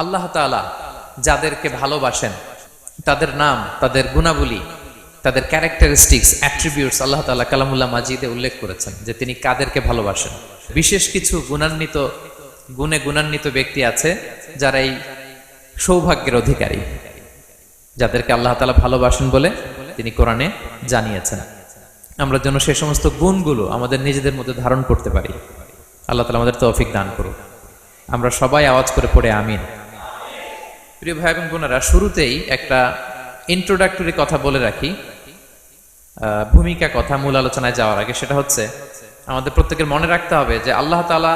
আল্লাহ তাআলা যাদেরকে ভালোবাসেন তাদের নাম, তাদের গুণাবলী, তাদের ক্যারেক্টারিস্টিক্স, অ্যাট্রিবিউটস আল্লাহ তাআলা কালামুল্লাহ মাজিদে উল্লেখ করেছেন যে তিনি কাদেরকে ভালোবাসেন। বিশেষ কিছু গুণে গুণান্বিত ব্যক্তি আছে যারা এই সৌভাগ্যের অধিকারী, যাদেরকে আল্লাহ তাআলা ভালোবাসেন বলে তিনি কোরআনে জানিয়েছেন। আমরা যেন সেই সমস্ত গুণগুলো আমাদের নিজেদের মধ্যে ধারণ করতে পারি। আল্লাহ তাআলা আমাদের তৌফিক দান করুন। আমরা সবাই আওয়াজ করে পড়ে আমিন। প্রিয় ভাই এবং বোনেরা, শুরুতেই একটা ইন্ট্রোডাক্টরি কথা বলে রাখি, ভূমিকা কথা মূল আলোচনায় যাওয়ার আগে। সেটা হচ্ছে আমাদের প্রত্যেকের মনে রাখতে হবে যে আল্লাহ তাআলা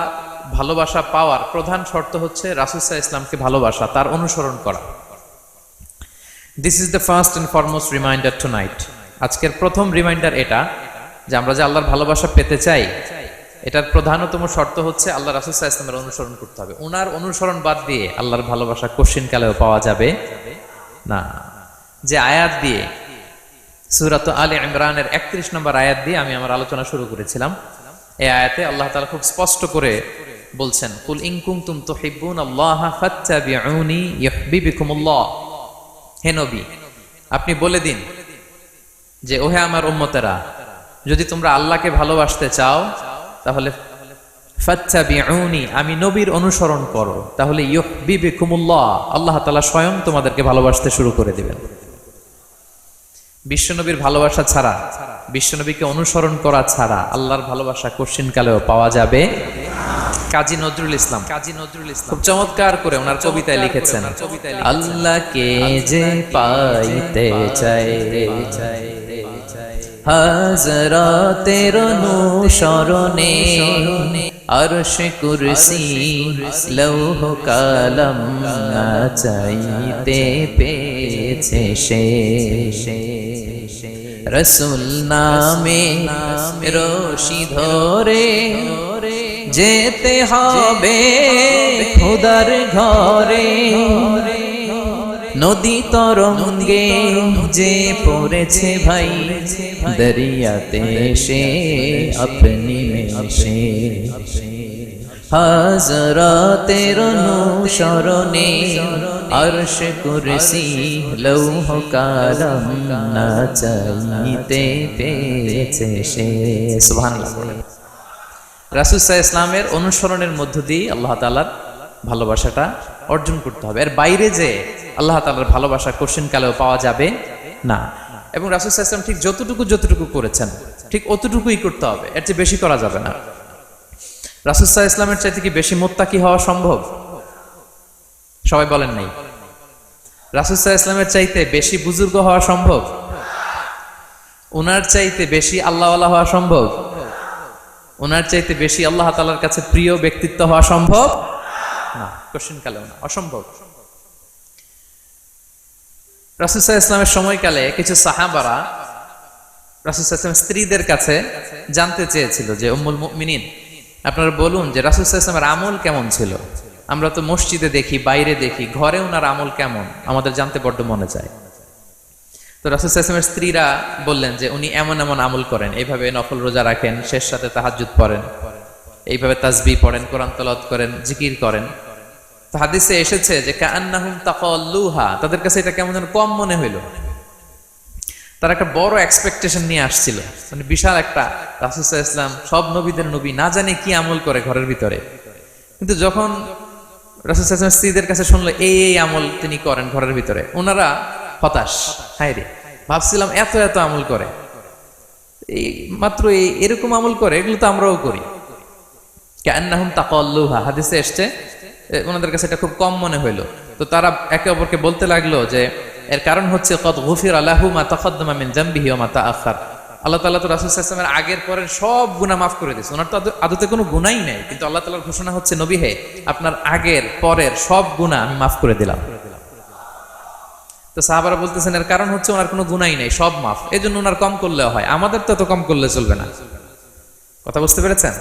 ভালোবাসা পাওয়ার প্রধান শর্ত হচ্ছে রাসূল সাল্লাল্লাহু আলাইহি ওয়াসাল্লামকে ভালোবাসা, তার অনুসরণ করা। This is the first and foremost reminder tonight. আজকের প্রথম রিমাইন্ডার এটা যে আমরা যে আল্লাহর ভালোবাসা পেতে চাই, এটার প্রধানতম শর্ত হচ্ছে আল্লাহ রাসূল সাল্লাল্লাহু আলাইহি ওয়াসাল্লামের অনুসরণ করতে হবে। ওনার অনুসরণ বাদ দিয়ে আল্লাহর ভালোবাসা কোশ্চিনকালেও পাওয়া যাবে না। যে আয়াত দিয়ে, সূরাত আলে ইমরানের 31 নম্বর আয়াত দিয়ে আমি আমার আলোচনা শুরু করেছিলাম, এই আয়াতে আল্লাহ তাআলা খুব স্পষ্ট করে বলছেন, কুল ইন কুনতুম তুহিব্বুনাল্লাহা ফাত্তাবিউনি ইউহিব্বুকুমুল্লাহ। হে নবী, আপনি বলে দিন যে ওহে আমার উম্মতেরা, যদি তোমরা আল্লাহকে ভালোবাসতে চাও তাহলে ফাত্তাবিউনি, আমি নবীর অনুসরণ করো, তাহলে ইউহিব্বুকুমুল্লাহ, আল্লাহ তাআলা স্বয়ং তোমাদেরকে ভালোবাসতে শুরু করে দিবেন। বিশ্বনবীর ভালোবাসা ছাড়া, বিশ্বনবীকে অনুসরণ করা ছাড়া আল্লাহর ভালোবাসা কোশ্চিনকালেও পাওয়া যাবে। কাজী নজরুল ইসলাম খুব চমৎকার করে ওনার কবিতায় লিখেছেন, আল্লাহকে যে পাইতে চায় হাজরাতের অনুসরণে, আরশ কুরসি লৌহ কালাম না চাইতে পেয়েছে সে। রসুল নামে রশি ধরে যেতে হবে খোদার ঘরে, নদী তরঙ্গে যে পড়েছে ভাই দরিয়াতে সে আপনি মেশে। হাজরাতের অনুসরণে আরশ কুরসি লৌহ কালাম না চাইতে পেয়েছে সে। সুবহানাল্লাহ। রাসূল সাল্লাল্লাহু আলাইহি ওয়াসাল্লামের অনুসরণের মধ্য দিয়ে আল্লাহ তাআলার ভালোবাসাটা অর্জন করতে হবে। এর বাইরে যে আল্লাহ তাআলার ভালোবাসা কোশ্চিনকালেও পাওয়া যাবে না। এবং রাসূল সাল্লাল্লাহু আলাইহি ওয়াসাল্লাম ঠিক যতটুকু করেছেন ঠিক অতটুকুই করতে হবে, এর চেয়ে বেশি করা যাবে না। রাসূল সাল্লাল্লাহু আলাইহি ওয়াসাল্লামের চাইতে কি বেশি মুত্তাকি হওয়া সম্ভব? সবাই বলেন নাই। রাসূল সাল্লাল্লাহু আলাইহি ওয়াসাল্লামের চাইতে বেশি বুজুর্গ হওয়া সম্ভব? ওনার চাইতে বেশি আল্লাহওয়ালা হওয়া সম্ভব? ওনার চাইতে বেশি আল্লাহ তাআলার কাছে প্রিয় ব্যক্তিত্ব হওয়া সম্ভব না, কোশ্চিনকালেও না, অসম্ভব। রাসূল সাল্লাল্লাহু আলাইহি ওয়াসাল্লামের সময়কালে কিছু সাহাবারা রাসূল সাল্লাল্লাহু আলাইহি ওয়াসাল্লামের স্ত্রীদের কাছে জানতে চেয়েছিল যে উম্মুল মুমিনিন, আপনারা বলুন যে রাসূল সাল্লাল্লাহু আলাইহি ওয়াসাল্লামের আমল কেমন ছিল? আমরা তো মসজিদে দেখি, বাইরে দেখি, ঘরে ওনার আমল কেমন আমাদের জানতে বড্ড মনে চায়। তো রাসূল সাল্লাল্লাহু আলাইহি ওয়াসাল্লামের স্ত্রীরা বললেন যে উনি এমন এমন আমল করেন, এইভাবে নফল রোজা রাখেন, শেষ রাতে তাহাজ্জুদ পড়েন, এইভাবে তাসবিহ পড়েন, কোরআন তেলাওয়াত করেন, জিকির করেন। তো হাদিসে এসেছে যে কাআন্নাহুম তাকাল্লুহা, তাদের কাছে এটা কেমন যেন কম মনে হইল। তারা একটা বড় এক্সপেকটেশন নিয়ে আসছিল, মানে বিশাল একটা, রাসূল সাল্লাল্লাহু আলাইহি ওয়াসাল্লাম সব নবীদের নবী, না জানে কি আমল করে ঘরের ভিতরে। কিন্তু যখন রাসূল সাল্লাল্লাহু আলাইহি ওয়াসাল্লাম স্ত্রীদের কাছে শুনলো এই আমল তিনি করেন ঘরের ভিতরে, ওনারা হতাশ। হায় রে, ভাবছিলাম এত এত আমল করে, এই মাত্র এরকম আমল করে, এগুলো তো আমরাও করি। কাআন্নাহুম তাকাল্লুহা, হাদিসে এসেছে ওনাদের কাছে এটা খুব কম মনে হইলো। তো তারা একে অপরকে বলতে লাগলো যে এর কারণ হচ্ছে কদ গুফিরা লাহু মা তাকাদ্দামা মিন যামবিহি ওয়া মা তাআখার। আল্লাহ তাআলা তো রাসূল সাল্লাল্লাহু আলাইহি ওয়াসাল্লামের আগের পরের সব গুনাহ মাফ করে দিয়েছে। ওনার তো আদতে কোনো গুনাহই নাই, কিন্তু আল্লাহ তাআলার ঘোষণা হচ্ছে, নবী হে, আপনার আগের পরের সব গুনাহ আমি মাফ করে দিলাম। তো সাহাবারা বলতেছেন এর কারণ হচ্ছে ওনার কোনো গুনাহই নাই, সব মাফ, এজন্য ওনার কম করলেও হয়, আমাদের তো এত কম করলে চলবে না। কথা বুঝতে পেরেছেন?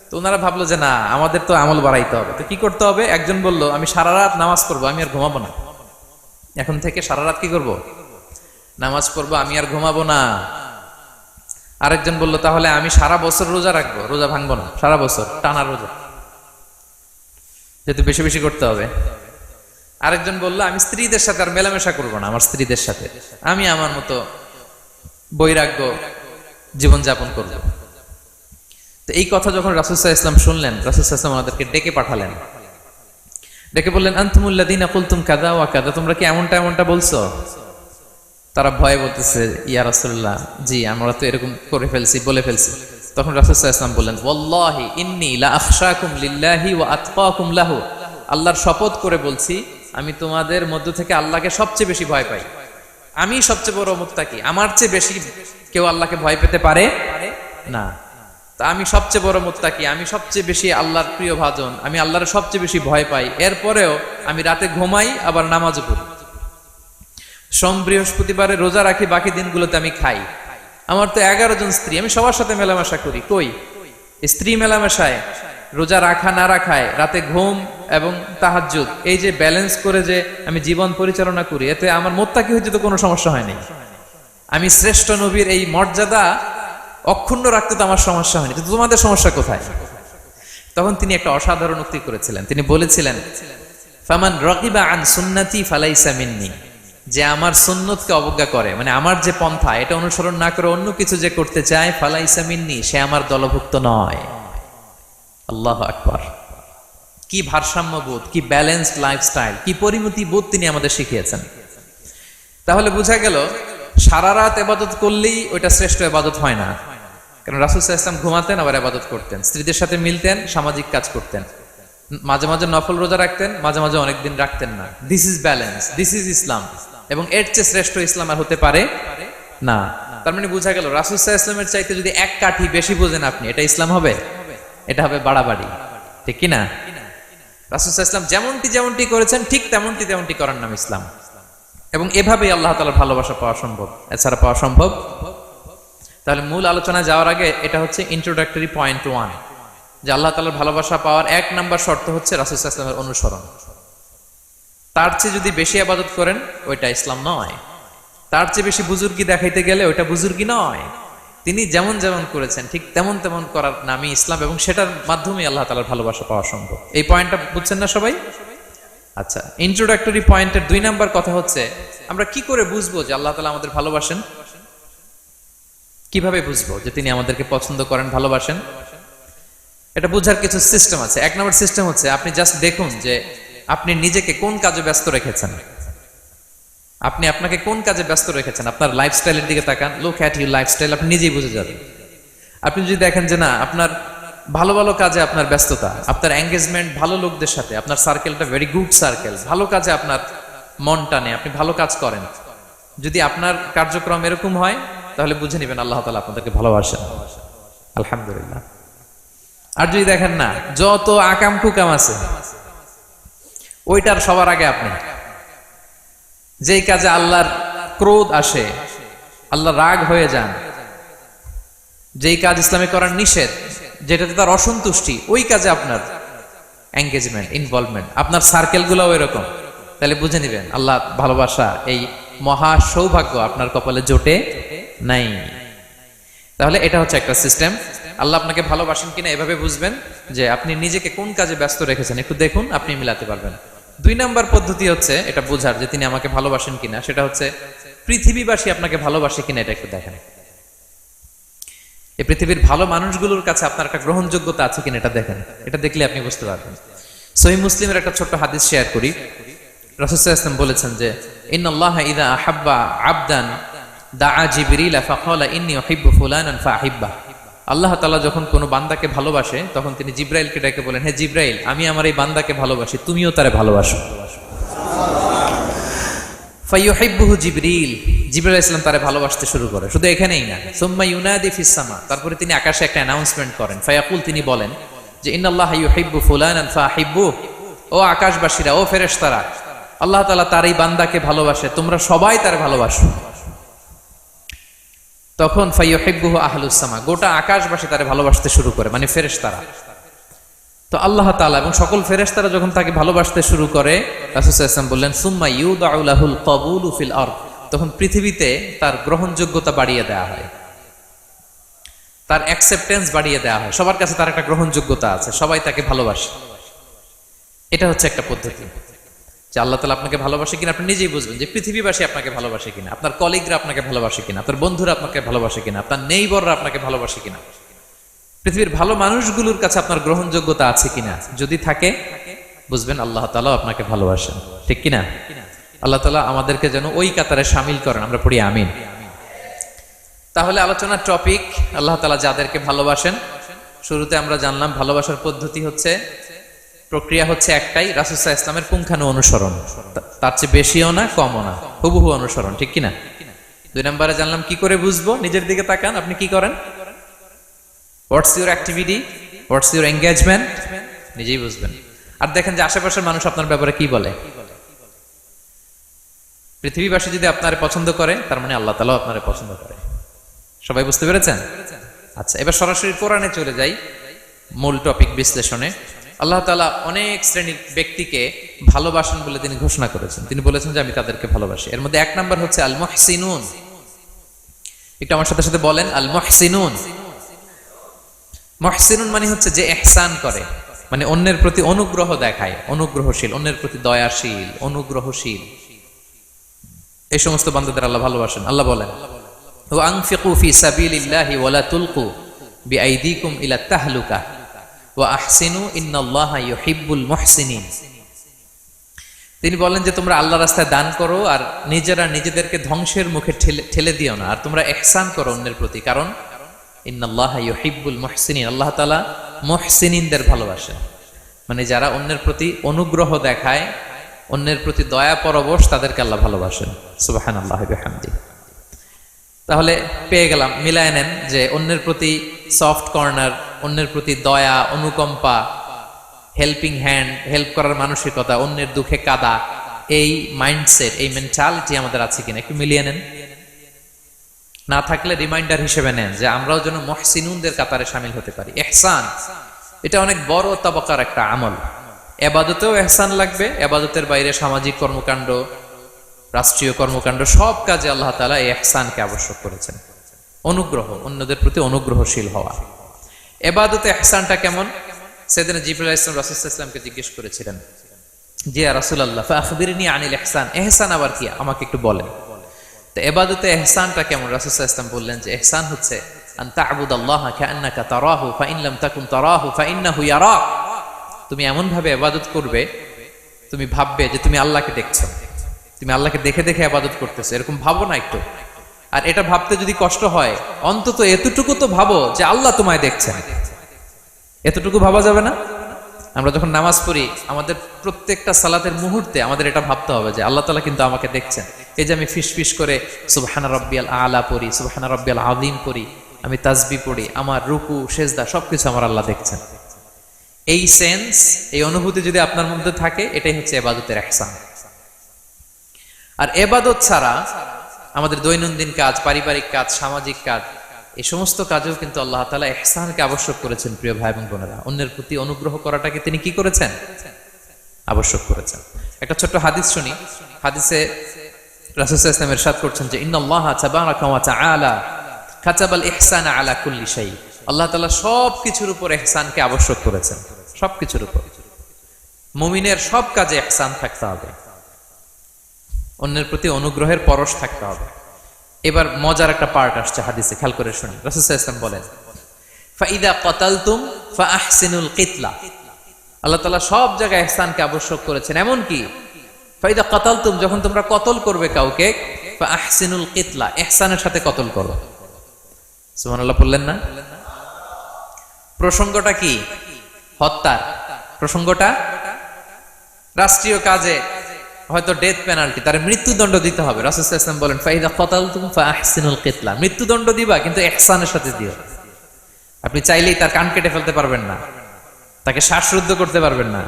তো ওনারা ভাবলো যে না, আমাদের তো আমল বাড়াইতে হবে। তো কি করতে হবে? একজন বলল আমি সারা রাত নামাজ পড়বো, আমি আর ঘুমাবো না। এখন থেকে সারা রাত কি করব? নামাজ পড়বো, আমি আর ঘুমাবো না। আরেকজন বলল তাহলে আমি সারা বছর রোজা রাখবো, রোজা ভাঙবো না, সারা বছর টানা রোজা। যেহেতু বেশি বেশি করতে হবে। আরেকজন বললো আমি স্ত্রীদের সাথে আর মেলামেশা করবো না, আমার স্ত্রীদের সাথে আমি আমার মতো বৈরাগ্য জীবনযাপন করব। তো এই কথা যখন রাসূল সাল্লাল্লাহু আলাইহি ওয়াসাল্লাম শুনলেন, রাসূল সাল্লাল্লাহু আলাইহি ওয়াসাল্লাম ওনাদেরকে ডেকে পাঠালেন, ডেকে বললেন আনতুমুল্লাযীনা কুলতুম কাযা ওয়া কাযা, তোমরা কি এমনটা এমনটা বলছো? তারা ভয়ে বলতেছে ইয়া রাসূলুল্লাহ, জি আমরা তো এরকম করে ফেলছি, বলে ফেলছি। তখন রাসূল সাল্লাল্লাহু আলাইহি ওয়াসাল্লাম বললেন ওয়াল্লাহি ইন্নী লা আখশাকুম লিল্লাহি ওয়া আতকাকুম লাহু, আল্লাহর শপথ করে বলছি আমি তোমাদের মধ্য থেকে আল্লাহকে সবচেয়ে বেশি ভয় পাই, আমি সবচেয়ে বড় মুত্তাকি, আমার চেয়ে বেশি কেউ আল্লাহকে ভয় পেতে পারে না। তা আমি সবচেয়ে বড় মুত্তাকি, আমি সবচেয়ে বেশি আল্লাহর প্রিয় ভাজন, আমি আল্লাহর সবচেয়ে বেশি ভয় পাই, এরপরেও আমি রাতে ঘুমাই আবার নামাজও পড়ি, সোম বৃহস্পতিবারে রোজা রাখি, বাকি দিনগুলোতে আমি খাই, আমার তো 11 জন স্ত্রী, আমি সবার সাথে মেলামেশা করি, কই স্ত্রী মেলামেশায়, রোজা রাখা না রাখায়, রাতে ঘুম এবং তাহাজ্জুদ, এই যে ব্যালেন্স করে যে আমি জীবন পরিচালনা করি, এতে আমার মুত্তাকি হইতে তো কোনো সমস্যা হয়নি, আমি শ্রেষ্ঠ নবীর এই মর্যাদা অক্ষুণ্ণ রাখতে তো আমার সমস্যা হয়নি, কিন্তু তোমাদের সমস্যা কোথায়? তখন তিনি একটা অসাধারণ উক্তি করেছিলেন, তিনি বলেছিলেন ফামান রাগিবা আন সুন্নতি ফালাইসা মিন্নি, যে আমার সুন্নতকে অবজ্ঞা করে, মানে আমার যে পন্থা এটা অনুসরণ না করে অন্য কিছু যে করতে চায়, ফালাইসা মিন্নি, সে আমার দলভুক্ত নয়। আল্লাহু আকবার! কি ভারসাম্যবোধ, কি ব্যালেন্সড লাইফস্টাইল, কি পরিমিতি বোধ তিনি আমাদের শিখিয়েছেন। তাহলে বোঝা গেল সারা রাত ইবাদত করলেই ওইটা শ্রেষ্ঠ ইবাদত হয় না, কারণ রাসূল সাল্লাল্লাহু আলাইহি ওয়াসাল্লাম ঘুমাতেন আবার ইবাদত করতেন, স্ত্রীদের সাথে মিলতেন, সামাজিক কাজ করতেন, মাঝে মাঝে নফল রোজা রাখতেন, মাঝে মাঝে অনেকদিন রাখতেন না। This is balance, this is Islam, এবং এর চেয়ে শ্রেষ্ঠ ইসলাম আর হতে পারে না। তার মানে বোঝা গেল রাসূল সাল্লাল্লাহু আলাইহি ওয়াসাল্লামের চাইতে যদি এক কাঠি বেশি বোঝেন আপনি, এটা ইসলাম হবে? এটা হবে বাড়াবাড়ি, ঠিক কি না? রাসূল সাল্লাল্লাহু আলাইহি ওয়াসাল্লাম যেমনটি যেমনটি করেছেন ঠিক তেমনটি তেমনটি করার নাম ইসলাম, এবং এভাবেই আল্লাহ তাআলার ভালোবাসা পাওয়া সম্ভব, এছাড়া পাওয়া সম্ভব। তাহলে মূল আলোচনায় যাওয়ার আগে এটা হচ্ছে ইন্ট্রোডাক্টরি পয়েন্ট 1, যে আল্লাহ তাআলার ভালোবাসা পাওয়ার 1 নাম্বার শর্ত হচ্ছে রাসূল সাল্লাল্লাহু আলাইহি ওয়াসাল্লামের অনুসরণ। তার চেয়ে যদি বেশি ইবাদত করেন ওইটা ইসলাম নয়, তার চেয়ে বেশি বুজুর্গি দেখাইতে গেলে ওইটা বুজুর্গি নয়, তিনি যেমন যেমন করেছেন ঠিক তেমন তেমন করার নামই ইসলাম, এবং সেটার মাধ্যমে আল্লাহ তাআলার ভালোবাসা পাওয়া সম্ভব। এই পয়েন্টটা বুঝছেন না সবাই? আচ্ছা, ইন্ট্রোডাক্টরি পয়েন্টের 2 নাম্বার কথা হচ্ছে আমরা কি করে বুঝবো যে আল্লাহ তাআলা আমাদের ভালোবাসেন? কিভাবে বুঝবো যে তিনি আমাদেরকে পছন্দ করেন, ভালোবাসেন? এটা বোঝার কিছু সিস্টেম আছে। 1 নম্বর সিস্টেম হচ্ছে আপনি জাস্ট দেখুন যে আপনি নিজেকে কোন কাজে ব্যস্ত রেখেছেন, আপনি আপনাকে কোন কাজে ব্যস্ত রেখেছেন, আপনার লাইফস্টাইলের দিকে তাকান, লুক অ্যাট ইউর লাইফস্টাইল, আপনি নিজেই বুঝে যাবেন। আপনি যদি দেখেন যে না আপনার ভালো ভালো কাজে আপনার ব্যস্ততা, আপনার এঙ্গেজমেন্ট ভালো লোকদের সাথে, আপনার সার্কেলটা ভেরি গুড সার্কেল, ভালো কাজে আপনার মন টানে, আপনি ভালো কাজ করেন, যদি আপনার কার্যক্রম এরকম হয় তাহলে বুঝে নেবেন আল্লাহ তাআলা আপনাদেরকে ভালোবাসেন, আলহামদুলিল্লাহ। আর যদি দেখেন না যত আকাম কুকাম আছে ওইটার সবার আগে আপনি, যেই কাজে আল্লাহর ক্রোধ আসে, আল্লাহ রাগ হয়ে যান, যেই কাজ ইসলামে করার নিষেধ, যেটাতে তার অসন্তুষ্টি, ওই কাজে আপনার এঙ্গেজমেন্ট, ইনভলভমেন্ট, আপনার সার্কেল গুলাও এরকম, তাহলে বুঝে নিবেন আল্লাহ ভালোবাসা, এই মহা সৌভাগ্য আপনার কপালে জোটে নাই। তাহলে এটা হচ্ছে একটা সিস্টেম। আল্লাহ আপনাকে ভালোবাসেন কিনা এভাবে বুঝবেন যে আপনি নিজেকে কোন কাজে ব্যস্ত রেখেছেন, একটু দেখুন, আপনি মিলাতে পারবেন। 2 নাম্বার পদ্ধতি হচ্ছে এটা বোঝার যে তিনি আমাকে ভালোবাসেন কিনা, সেটা হচ্ছে পৃথিবীবাসী আপনাকে ভালোবাসে কিনা এটা একটু দেখেন। এই পৃথিবীর ভালো মানুষগুলোর কাছে আপনার একটা গ্রহণযোগ্যতা আছে কিনা এটা দেখেন, এটা দেখলে আপনি বুঝতে পারবেন। সহিহ মুসলিমের একটা ছোট্ট হাদিস শেয়ার করি। রাসূল সাল্লাল্লাহু আলাইহি ওয়াসাল্লাম বলেছেন যে ইন্নাল্লাহা ইযা আহাব্বা আবদান দাআ জিবরিল ফাকালা ইন্নী উহিব্বু ফুলানান ফাহিব্বা। আল্লাহ তাআলা যখন কোনো বান্দাকে ভালোবাসে তখন তিনি জিবরাইলকে ডেকে বলেন, হে জিবরাইল, আমি আমার এই বান্দাকে ভালোবাসি, তুমিও তারে ভালোবাসো। ফায়ুহিব্বুহু জিবরিল, জিবরাইল আলাইহিস সালাম তারে ভালোবাসতে শুরু করে। শুধু এখানেই না, সুম্মা ইউনাদি ফিস সামা, তারপরে তিনি আকাশে একটা অ্যানাউন্সমেন্ট করেন। ফায়াকুল, তিনি বলেন যে ইন্নাল্লাহা ইউহিব্বু ফুলানান ফাহিব্বু, ও আকাশবাসীরা, ও ফেরেশতারা, আল্লাহ তাআলা তার এই বান্দাকে ভালোবাসে, তোমরা সবাই তারে ভালোবাসো। তখন ফায়ুহিব্বুহু আহলুস সামা, গোটা আকাশবাসী তারে ভালোবাসতে শুরু করে, মানে ফেরেশতারা। তো আল্লাহ তাআলা এবং সকল ফেরেশতারা যখন তাকে ভালোবাসতে শুরু করে, রাসূল সাল্লাল্লাহু আলাইহি ওয়াসাল্লাম বললেন সুম্মা ইউদাউ লাহুল কবুলু ফিল আরদ, তখন পৃথিবীতে তার গ্রহণযোগ্যতা বাড়িয়ে দেওয়া হয়, তার অ্যাকসেপ্টেন্স বাড়িয়ে দেওয়া হয়, সবার কাছে তার একটা গ্রহণযোগ্যতা আছে, সবাই তাকে ভালোবাসে। এটা হচ্ছে একটা পদ্ধতি। যে আল্লাহ তাআলা আপনাকে ভালোবাসে কিনা আপনি নিজেই বুঝবেন, যে পৃথিবীবাসী আপনাকে ভালোবাসে কিনা, আপনার কলিগরা আপনাকে ভালোবাসে কিনা, আপনার বন্ধুরা আপনাকে ভালোবাসে কিনা, আপনার নেইবররা আপনাকে ভালোবাসে কিনা, পৃথিবীর ভালো মানুষগুলোর কাছে আপনার গ্রহণযোগ্যতা আছে কিনা। যদি থাকে বুঝবেন আল্লাহ তাআলা আপনাকে ভালোবাসেন, ঠিক কিনা? আল্লাহ তাআলা আমাদেরকে যেন ওই কাতারে শামিল করেন, আমরা পড়ি আমিন। তাহলে আলোচনার টপিক আল্লাহ তাআলা যাদেরকে ভালোবাসেন। শুরুতে আমরা জানলাম ভালোবাসার পদ্ধতি হচ্ছে, প্রক্রিয়া হচ্ছে একটাই, রাসূল সাল্লাল্লাহু আলাইহি ওয়াসাল্লামের পুঙ্খানু অনুসরণ, তার চেয়ে বেশিও না কমও না, হুবহু অনুসরণ, ঠিক কিনা? 2 নম্বরে জানলাম কি করে বুঝবো, নিজের দিকে তাকান, আপনি কি করেন, what's your activity, what's your engagement, নিজেই বুঝবেন। আর দেখেন যে আশেপাশের মানুষ আপনার ব্যাপারে কি বলে। পৃথিবীবাসী যদি আপনারে পছন্দ করে, তার মানে আল্লাহ তাআলাও আপনারে পছন্দ করে। সবাই বুঝতে পেরেছেন? আচ্ছা, এবার সরাসরি কোরআনে চলে যাই, মূল টপিক বিশ্লেষণে। আল্লাহ তাআলা অনেক শ্রেণীর ব্যক্তিকে ভালোবাসেন বলে তিনি ঘোষণা করেছেন। তিনি বলেছেন যে আমি তাদেরকে ভালোবাসি। এর মধ্যে 1 নাম্বার হচ্ছে আল মুহসিনুন। একটু আমার সাথে সাথে বলেন, আল মুহসিনুন। মুহসিনুন মানে হচ্ছে যে ইহসান করে, মানে অন্যের প্রতি অনুগ্রহ দেখায়, অনুগ্রহশীল, অন্যের প্রতি দয়াশীল, অনুগ্রহশীল, এই সমস্ত বান্দাদের আল্লাহ ভালোবাসেন। আল্লাহ বলেন, ওয়া আনফিকু ফি সাবিলিল্লাহি ওয়া লা তুলকু বিআইদিকুম ইলা তাহলুকা ওয়া আহসিনু ইন্নাল্লাহা ইউহিব্বুল মুহসিনিন। তিনি বলেন যে তোমরা আল্লাহর রাস্তায় দান করো আর নিজেরা নিজেদেরকে ধ্বংসের মুখে ঠেলে দিও না, আর তোমরা ইহসান করো অন্যের প্রতি, কারণ ইন্নাল্লাহা ইউহিব্বুল মুহসিনিন, আল্লাহ তাআলা মুহসিনিনদের ভালোবাসেন, মানে যারা অন্যের প্রতি অনুগ্রহ দেখায়, অন্যের প্রতি দয়া পরবশ, তাদেরকে আল্লাহ ভালোবাসেন। সুবহানাল্লাহি ওয়া বিহামদিহি। তাহলে পেয়ে গেলাম, মিলায় নেন যে অন্যের প্রতি সফট কর্নার, অন্যের প্রতি দয়া, অনুকম্পা, হেল্পিং হ্যান্ড, হেল্প করার মানসিকতা, অন্যের দুঃখে কাদা, এই মাইন্ডসেট, এই মেন্টালিটি আমাদের আছে কিনা একটু মিলিয়ে নেন। না থাকলে রিমাইন্ডার হিসেবে নেন যে আমরাও যেন মুহসিনুনদের কাতারে শামিল হতে পারি। ইহসান এটা অনেক বড় তবকার একটা আমল। ইবাদতেও ইহসান লাগবে, ইবাদতের বাইরে সামাজিক কর্মকাণ্ড, রাষ্ট্রীয় কর্মকাণ্ড, সব কাজে আল্লাহ তাআলা এই ইহসানকে আবশ্যক করেছেন। অনুগ্রহ, অন্যদের প্রতি অনুগ্রহশীল হওয়া। ইবাদতে ইহসানটা কেমন? সাইয়েদনা জিবরাইল আলাইহিস সালাম রাসূল সাল্লাল্লাহু আলাইহি ওয়াসাল্লামকে জিজ্ঞেস করেছিলেন যে ইয়া রাসূলুল্লাহ ফাআখবিরনি আনিল ইহসান, ইহসান আবার কি, আমাকে একটু বলেন। তো ইবাদতে ইহসানটা কেমন? রাসূল সাল্লাল্লাহু আলাইহি ওয়াসাল্লাম বললেন যে ইহসান হচ্ছে আন তা'বুদাল্লাহা কাআন্নাকা তারাহু ফাইন লাম তাকুন তারাহু ফাইন্নাহু ইয়ারাক। তুমি এমন ভাবে ইবাদত করবে, তুমি ভাববে যে তুমি আল্লাহকে দেখছো, তুমি আল্লাহকে দেখে দেখে ইবাদত করতেছো, এরকম ভাবো না একটু? আর এটা ভাবতে যদি কষ্ট হয়, অন্তত এতটুকু তো ভাবো যে আল্লাহ তোমায় দেখছেন। এতটুকু ভাবা যাবে না? আমরা যখন নামাজ পড়ি, আমাদের প্রত্যেকটা সালাতের মুহূর্তে আমাদের এটা ভাবতে হবে যে আল্লাহ তাআলা কিন্তু আমাকে দেখছেন। এই যে আমি ফিস করে সুবহানা রাব্বিয়াল আলা পড়ি, সুবহানা রাব্বিয়াল আযীম পড়ি, আমি তাসবিহ পড়ি, আমার রুকু সেজদা সবকিছু আমার আল্লাহ দেখছেন। এই সেন্স, এই অনুভূতি যদি আপনার মধ্যে থাকে, এটাই হচ্ছে ইবাদতের ইহসান। আর ইবাদত ছাড়া আমাদের দৈনন্দিন কাজ, পারিবারিক কাজ, সামাজিক কাজ, এই সমস্ত কাজেও কিন্তু আল্লাহ তাআলা ইহসানকে আবশ্যক করেছেন। প্রিয় ভাই এবং বোনেরা, অন্যের প্রতি অনুগ্রহ করাটাকে তিনি কি করেছেন? আবশ্যক করেছেন। একটা ছোট্ট হাদিস শুনি। হাদিসে রাসূল সাল্লাল্লাহু আলাইহি ওয়াসাল্লাম ইরশাদ করছেন যে ইন্নাল্লাহা তাবারাকা ওয়া তাআলা কাতাবাল ইহসানা আলা কুল্লি শাই। আল্লাহ তাআলা সব কিছুর উপর ইহসানকে আবশ্যক করেছেন, সব কিছুর উপর। মুমিনের সব কাজে ইহসান থাকতে হবে, অন্যের প্রতি অনুগ্রহের পরশ থাকতে হবে। এবার মজার একটা পার্ট আসছে হাদিসে, খেয়াল করে শুনি। রাসূল সাল্লাল্লাহু আলাইহি ওয়াসাল্লাম বলেন ফাইদা কাতালতুম ফাআহসিনুল কিতলা। আল্লাহ তাআলা সব জায়গায় ইহসানকে আবশ্যক করেছেন। এমন কি ফাইদা কাতালতুম, যখন তোমরা কতল করবে কাউকে, ফাআহসিনুল কিতলা, ইহসানের সাথে কতল করো। সুবহানাল্লাহ বললেন না? প্রসঙ্গটা কি? হত্যার প্রসঙ্গটা। রাষ্ট্রীয় কাজে হয়তো ডেথ পেনাল্টি, তার মৃত্যুদণ্ড দিতে হবে। রাসূল সাল্লাল্লাহু আলাইহি ওয়াসাল্লাম বলেন ফাইদা কাতালতুম ফাআহসিনুল কিতলা, মৃত্যুদণ্ড দিবা কিন্তু ইহসানের সাথে দিও। আপনি চাইলেই তার কান কেটে ফেলতে পারবেন না, তাকে শ্বাসরুদ্ধ করতে পারবেন না,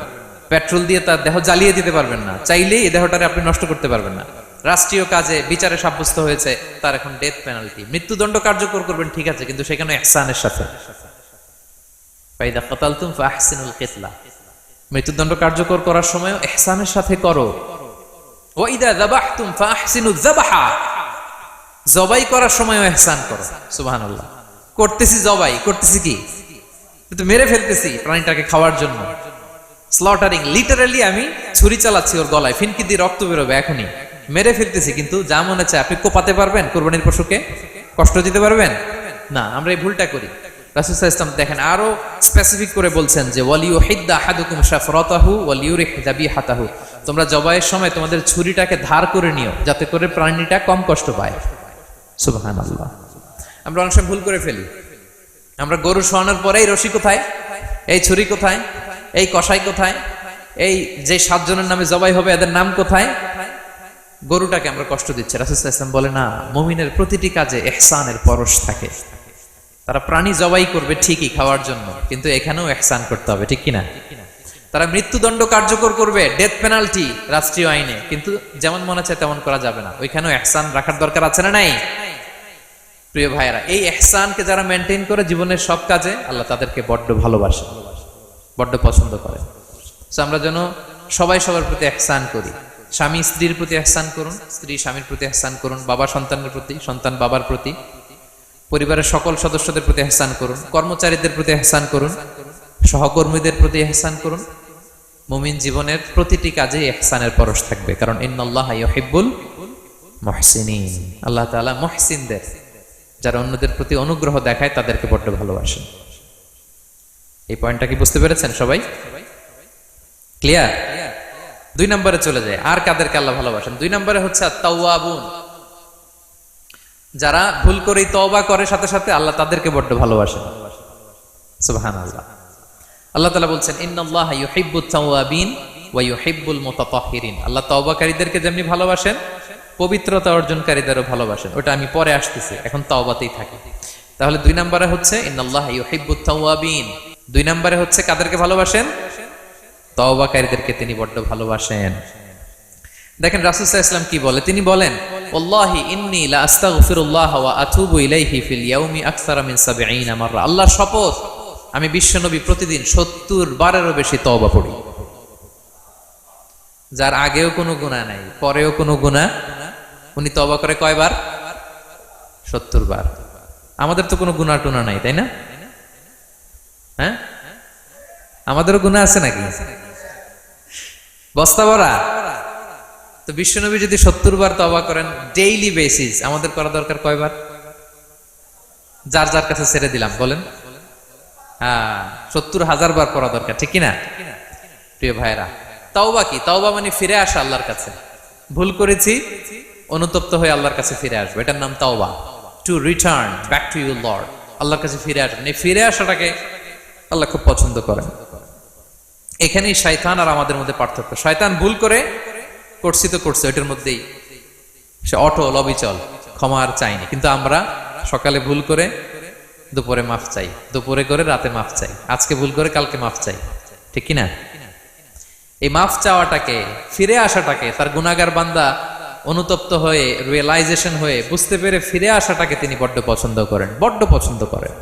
পেট্রোল দিয়ে তার দেহ জ্বালিয়ে দিতে পারবেন না, চাইলেই এই দেহটারে আপনি নষ্ট করতে পারবেন না। রাষ্ট্রীয় কাজে বিচারে সাব্যস্ত হয়েছে তার এখন ডেথ পেনাল্টি, মৃত্যুদণ্ড কার্যকর করবেন, ঠিক আছে, কিন্তু সেখানে ইহসানের সাথে। ফাইদা কাতালতুম ফাআহসিনুল কিতলা, মৃত্যুদণ্ড কার্যকর করার সময় ইহসানের সাথে করো। ওয়া ইদা যাবাহতুম ফাআহসিনুয যাবহা, জবাই করার সময়ও ইহসান করো। সুবহানাল্লাহ। করতেছি জবাই, করতেছি কি? কিন্তু মেরে ফেলতেছি প্রাণীটাকে খাওয়ার জন্য, স্লটারিং, লিটারালি আমি ছুরি চালাচ্ছি ওর গলায়, ফিনকি দিয়ে রক্ত বেরোবে এখনই, মেরে ফেলতেছি, কিন্তু যা মনে চায় আপনি কোপাতে পারবেন? কোরবানির পশুকে কষ্ট দিতে পারবেন না। আমরা এই ভুলটা করি। রাসূল সাল্লাল্লাহু আলাইহি ওয়াসাল্লাম দেখেন আরো স্পেসিফিক করে বলছেন যে ওয়ালিউহিদ্দা আহাদুকুম শাফরাতাহু ওয়ালিউরিহ যাবিহাতাহু, তোমরা জবাইয়ের সময় তোমাদের ছুরিটাকে ধার করে নিও যাতে করে প্রাণীটা কম কষ্ট পায়। সুবহানাল্লাহ। আমরা অনেক সময় ভুল করে ফেলি। আমরা গরু শোয়ানোর পরে এই রশি কোথায়, এই ছুরি কোথায়, এই কষাই কোথায়, এই যে 7 জনের নামে জবাই হবে এদের নাম কোথায়, গরুটাকে আমরা কষ্ট দিচ্ছি। রাসূল সাল্লাল্লাহু আলাইহি ওয়াসাল্লাম বলে না, মুমিনের প্রতিটি কাজে ইহসানের পরশ থাকে। তারা প্রাণী জবাই করবে ঠিকই খাওয়ার জন্য, কিন্তু এখানেও ইহসান করতে হবে, ঠিক কিনা? তারা মৃত্যুদণ্ড কার্যকর করবে, ডেথ পেনাল্টি রাষ্ট্রীয় আইনে, কিন্তু যেমন মনে চায় তেমন করা যাবে না। ওইখানেও ইহসান রাখার দরকার আছে না নাই? প্রিয় ভাইয়েরা, এই ইহসানকে যারা মেনটেন করে জীবনের সব কাজে, আল্লাহ তাদেরকে বড্ড ভালোবাসে, বড্ড পছন্দ করে। সো আমরা যেন সবাই সবার প্রতি ইহসান করি। স্বামী স্ত্রীর প্রতি ইহসান করুন, স্ত্রী স্বামীর প্রতি ইহসান করুন, বাবা সন্তানের প্রতি, সন্তান বাবার প্রতি, পরিবারের সকল সদস্যদের প্রতি ইহসান করুন, কর্মচারীদের প্রতি ইহসান করুন, সহকর্মীদের প্রতি ইহসান করুন। মুমিন জীবনের প্রতিটি কাজে ইহসানের পরশ থাকবে, কারণ ইন্নাল্লাহা ইউহিব্বুল মুহসিনিন। আল্লাহ তাআলা মুহসিনদের, যারা অন্যদের প্রতি অনুগ্রহ দেখায়, তাদেরকে বড্ড ভালোবাসেন। এই পয়েন্টটা কি বুঝতে পেরেছেন সবাই? ক্লিয়ার? 2 নম্বরে চলে যায়, আর কাদেরকে আল্লাহ ভালোবাসেন? 2 নম্বরে হচ্ছে আত-তাওয়াবুন, যারা ভুল করেই তওবা করে সাথে সাথে, আল্লাহ তাদেরকে বড্ড ভালোবাসেন। সুবহানাল্লাহ। আল্লাহ তাআলা বলছেন ইন্নাল্লাহা ইউহিব্বুত তাওয়াবিন ওয়া ইউহিব্বুল মুতাতাহহিরিন। আল্লাহ তওবাকারীদেরকে যেমনি ভালোবাসেন, পবিত্রতা অর্জনকারীদেরও ভালোবাসেন। ওটা আমি পরে আসতেছি, এখন তওবাতেই থাকি। তাহলে 2 নম্বরে হচ্ছে ইন্নাল্লাহা ইউহিব্বুত তাওয়াবিন। 2 নম্বরে হচ্ছে কাদেরকে ভালোবাসেন? তওবাকারীদেরকে তিনি বড্ড ভালোবাসেন। দেখেন রাসূল সাল্লাল্লাহু আলাইহি ওয়াসাল্লাম কি বলে, তিনি বলেন ওয়াল্লাহি ইন্নী লা আস্তাগফিরুল্লাহ ওয়া আতুবু ইলাইহি ফিল ইয়াউমি আকসারা মিন 70 মাররা। আল্লাহর শপথ, আমি বিশ্বনবী প্রতিদিন 70 বারেরও বেশি তওবা পড়ি। যার আগেও কোনো গুনাহ নাই, পরেও কোনো গুনাহ, উনি তওবা করে কয়বার? 70 বার। আমাদের তো কোনো গুনাহ টুনা নাই, তাই না? হ্যাঁ, আমাদেরও গুনাহ আছে নাকি? বস্তা ভরা। তো বিশ্বনবী যদি 70 বার তওবা করেন ডেইলি বেসিস, আমাদের করা দরকার কয়বার? যার যার কাছে ছেড়ে দিলাম, বলেন। 70,000 বার করা দরকার, ঠিক কিনা? প্রিয় ভাইরা, তাওবা কি? তাওবা মানে ফিরে আসা আল্লাহর কাছে। ভুল করেছি, অনুতপ্ত হয়ে আল্লাহর কাছে ফিরে আসবো, এটার নাম তাওবা। To return back to your Lord, আল্লাহর কাছে ফিরে আসবেন। এই ফিরে আসাটাকে আল্লাহ খুব পছন্দ করেন। এখানেই শয়তান আর আমাদের মধ্যে পার্থক্য। শয়তান ভুল করে করছি তো করছে, ওইটার মধ্যেই সে অটল অবিচল, ক্ষমা আর চাইনি। কিন্তু আমরা সকালে ভুল করে দুপুরে মাফ চাই, দুপুরে করে রাতে মাফ চাই, আজকে ভুল করে কালকে মাফ চাই, ঠিক কিনা? এই মাফ চাওয়াটাকে, ফিরে আসাটাকে, তার গুনাহগার বান্দা অনুতপ্ত হয়ে, রিয়েলাইজেশন হয়ে, বুঝতে পেরে ফিরে আসাটাকে তিনি বড্ড পছন্দ করেন, বড্ড পছন্দ করেন।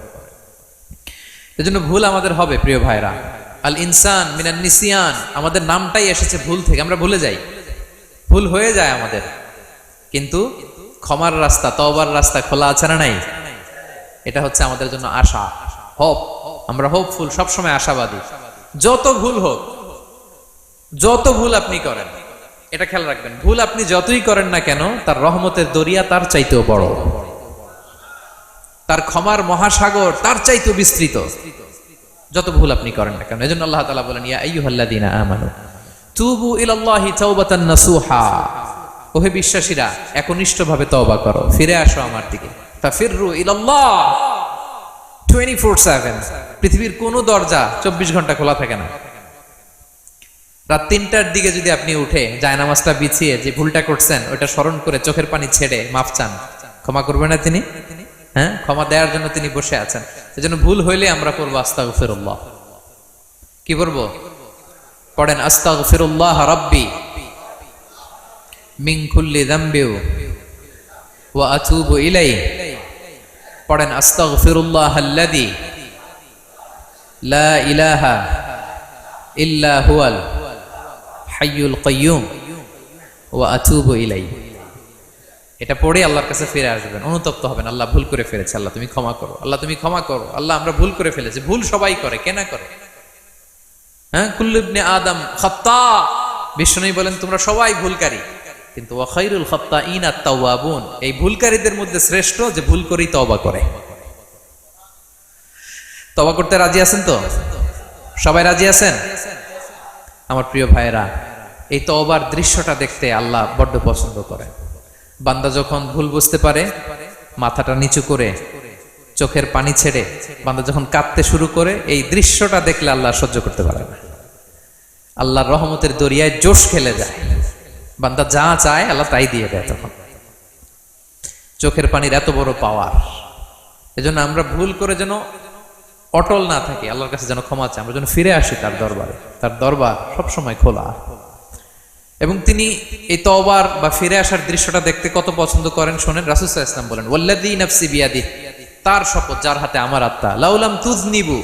এজন্য ভুল আমাদের হবে প্রিয় ভাইরা। আল ইনসান মিনান নিসিয়ান, আমাদের নামটাই এসেছে ভুল থেকে। আমরা ভুলে যাই, ভুল হয়ে যায় আমাদের, কিন্তু ক্ষমার রাস্তা, তওবার রাস্তা খোলা আছে না নাই? এটা হচ্ছে আমাদের জন্য আশা, হোপ। আমরা হোপফুল, সবসময় আশাবাদী। যত ভুল হোক, যত ভুল আপনি করেন, এটা খেয়াল রাখবেন, ভুল আপনি যতই করেন না কেন, তার রহমতের দরিয়া তার চাইতেও বড়, তার ক্ষমার মহাসাগর তার চাইতেও বিস্তৃত, যত ভুল আপনি করেন না কেন। এজন্য আল্লাহ তাআলা বলেন ইয়া আইয়ুহাল্লাযীনা আমানু তুবু ইলাল্লাহি তাওবাতান নাসুহা, ওহে বিশ্বাসীরা একনিষ্ঠভাবে তওবা করো, ফিরে আসো আমার দিকে। ফাফিররু ইলাল্লাহ 24/7। পৃথিবীর কোনো দরজা 24 ঘন্টা খোলা থাকে না। রাত 3টার দিকে যদি আপনি উঠে জায়নামাজটা বিছিয়ে যে ভুলটা করছেন ওটা স্মরণ করে চোখের পানি ছেড়ে মাফ চান, ক্ষমা করবে না তিনি? হ্যাঁ, ক্ষমা দেওয়ার জন্য তিনি বসে আছেন। এজন্য ভুল হইলে আমরা করবো আস্তাগফিরুল্লাহ। কি করবো? পড়েন আস্তাগফিরুল্লাহ রাব্বি মিন কুল্লি যামবি ওয়া আতুবু ইলাইহি। পড়েন আস্তাগফিরুল্লাহাল্লাযী লা ইলাহা ইল্লা হুয়াল হাইয়ুল কাইয়্যুম ওয়া আতুবু ইলাইহি। এটা পড়ে আল্লাহর কাছে ফিরে আসবেন, অনুতপ্ত হবেন, আল্লাহ ভুল করে ফেলেছে, আল্লাহ তুমি ক্ষমা করো, আল্লাহ তুমি ক্ষমা করো, আল্লাহ আমরা ভুল করে ফেলেছি। ভুল সবাই করে, কে না করে? হ্যাঁ, কুল্লু ইবনে আদম খাত্তা, বিষ্ণু বলেন তোমরা সবাই ভুলকারী, কিন্তু ওয়া খায়রুল খাত্তাইন আত-তাওয়াবুন, এই ভুলকারীদের মধ্যে শ্রেষ্ঠ যে ভুল করেই তওবা করে। তওবা করতে রাজি আছেন তো? সবাই রাজি আছেন? আমার প্রিয় ভাইয়েরা, এই তওবার দৃশ্যটা দেখতে আল্লাহ বড্ড পছন্দ করেন। বান্দা যখন ভুল বুঝতে পারে, মাথাটা নিচু করে চোখের পানি ছেড়ে বান্দা যখন কাঁদতে শুরু করে, এই দৃশ্যটা দেখলে আল্লাহ সহ্য করতে পারে না। আল্লাহর রহমতের দরিয়ায় জোশ খেলে যায়, বান্দা যা চায় আল্লাহ তাই দিয়ে দেয়। তখন চোখের পানির এত বড় পাওয়ার, এজন্য আমরা ভুল করে যেন অটল না থাকি, আল্লাহর কাছে যেন ক্ষমা চাই, আমরা যেন ফিরে আসি তার দরবারে। তার দরবার সবসময় খোলা, এবং তিনি এই তওবার বা ফিরে আসার দৃশ্যটা দেখতে কত পছন্দ করেন শোনেন। রাসূল সাল্লাল্লাহু আলাইহি ওয়াসাল্লাম বলেন, ওয়াল্লাযী নাফসি বিয়াদিহি, তার শপথ যার হাতে আমার আত্মা, লাউলাম তুযনিবু,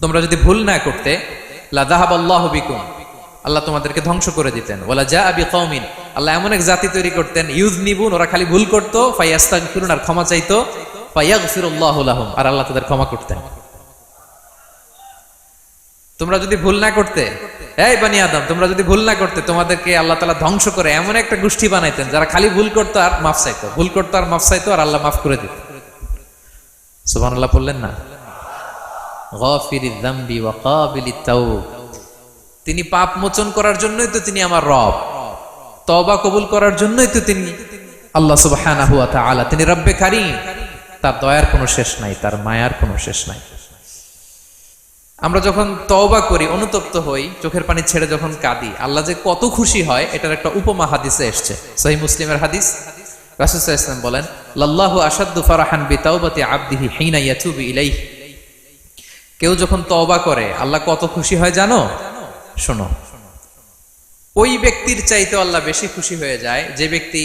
তোমরা যদি ভুল না করতে, লা যাহাবাল্লাহু বিকুম, আল্লাহ তোমাদেরকে ধ্বংস করে দিতেন। ওয়ালা জাআ বিকওমিন, আল্লাহ এমন এক জাতি তৈরি করতেন, ইউযনিবুন, ওরা খালি ভুল করত, ফায়াস্তাগফিরুন, আর ক্ষমা চাইতো, ফায়াগফিরুল্লাহু লাহুম, আর আল্লাহ তাদের ক্ষমা করতেন। তোমরা যদি ভুল না করতে, এই বানি আদম, তোমরা যদি ভুল না করতে, তোমাদেরকে আল্লাহ তাআলা ধ্বংস করে এমন একটা গোষ্ঠী বানাইতেন যারা খালি ভুল করতো আর মাফ চাইতো, ভুল করতো আর মাফ চাইতো, আর আল্লাহ মাফ করে দিত। সুবহানাল্লাহ বললেন না? গাফিরিয যামবি ওয়া কাবিলিত তাওব, তিনি পাপ মোচন করার জন্যই তো তিনি আমার রব, তওবা কবুল করার জন্যই তো তিনি আল্লাহ সুবহানাহু ওয়া তাআলা, তিনি রব্বে কারীম, তার দয়ার কোনো শেষ নাই, তার মায়ার কোনো শেষ নাই। আমরা যখন তওবা করি, অনুতপ্ত হই, চোখের পানি ছেড়ে যখন কাঁদি, আল্লাহ যে কত খুশি হয় এটার একটা উপমা হাদিসে এসেছে, সহিহ মুসলিমের হাদিস। রাসূল সাল্লাল্লাহু আলাইহি ওয়াসাল্লাম বলেন, লাল্লাহু আশাদ্দু ফারাহান বিতাওবাতি আবদিহি হিনা ইয়াতুবু ইলাইহি, কেউ যখন তওবা করে আল্লাহ কত খুশি হয় জানো? শোনো, ওই ব্যক্তির চাইতে আল্লাহ বেশি খুশি হয়ে যায় যে ব্যক্তি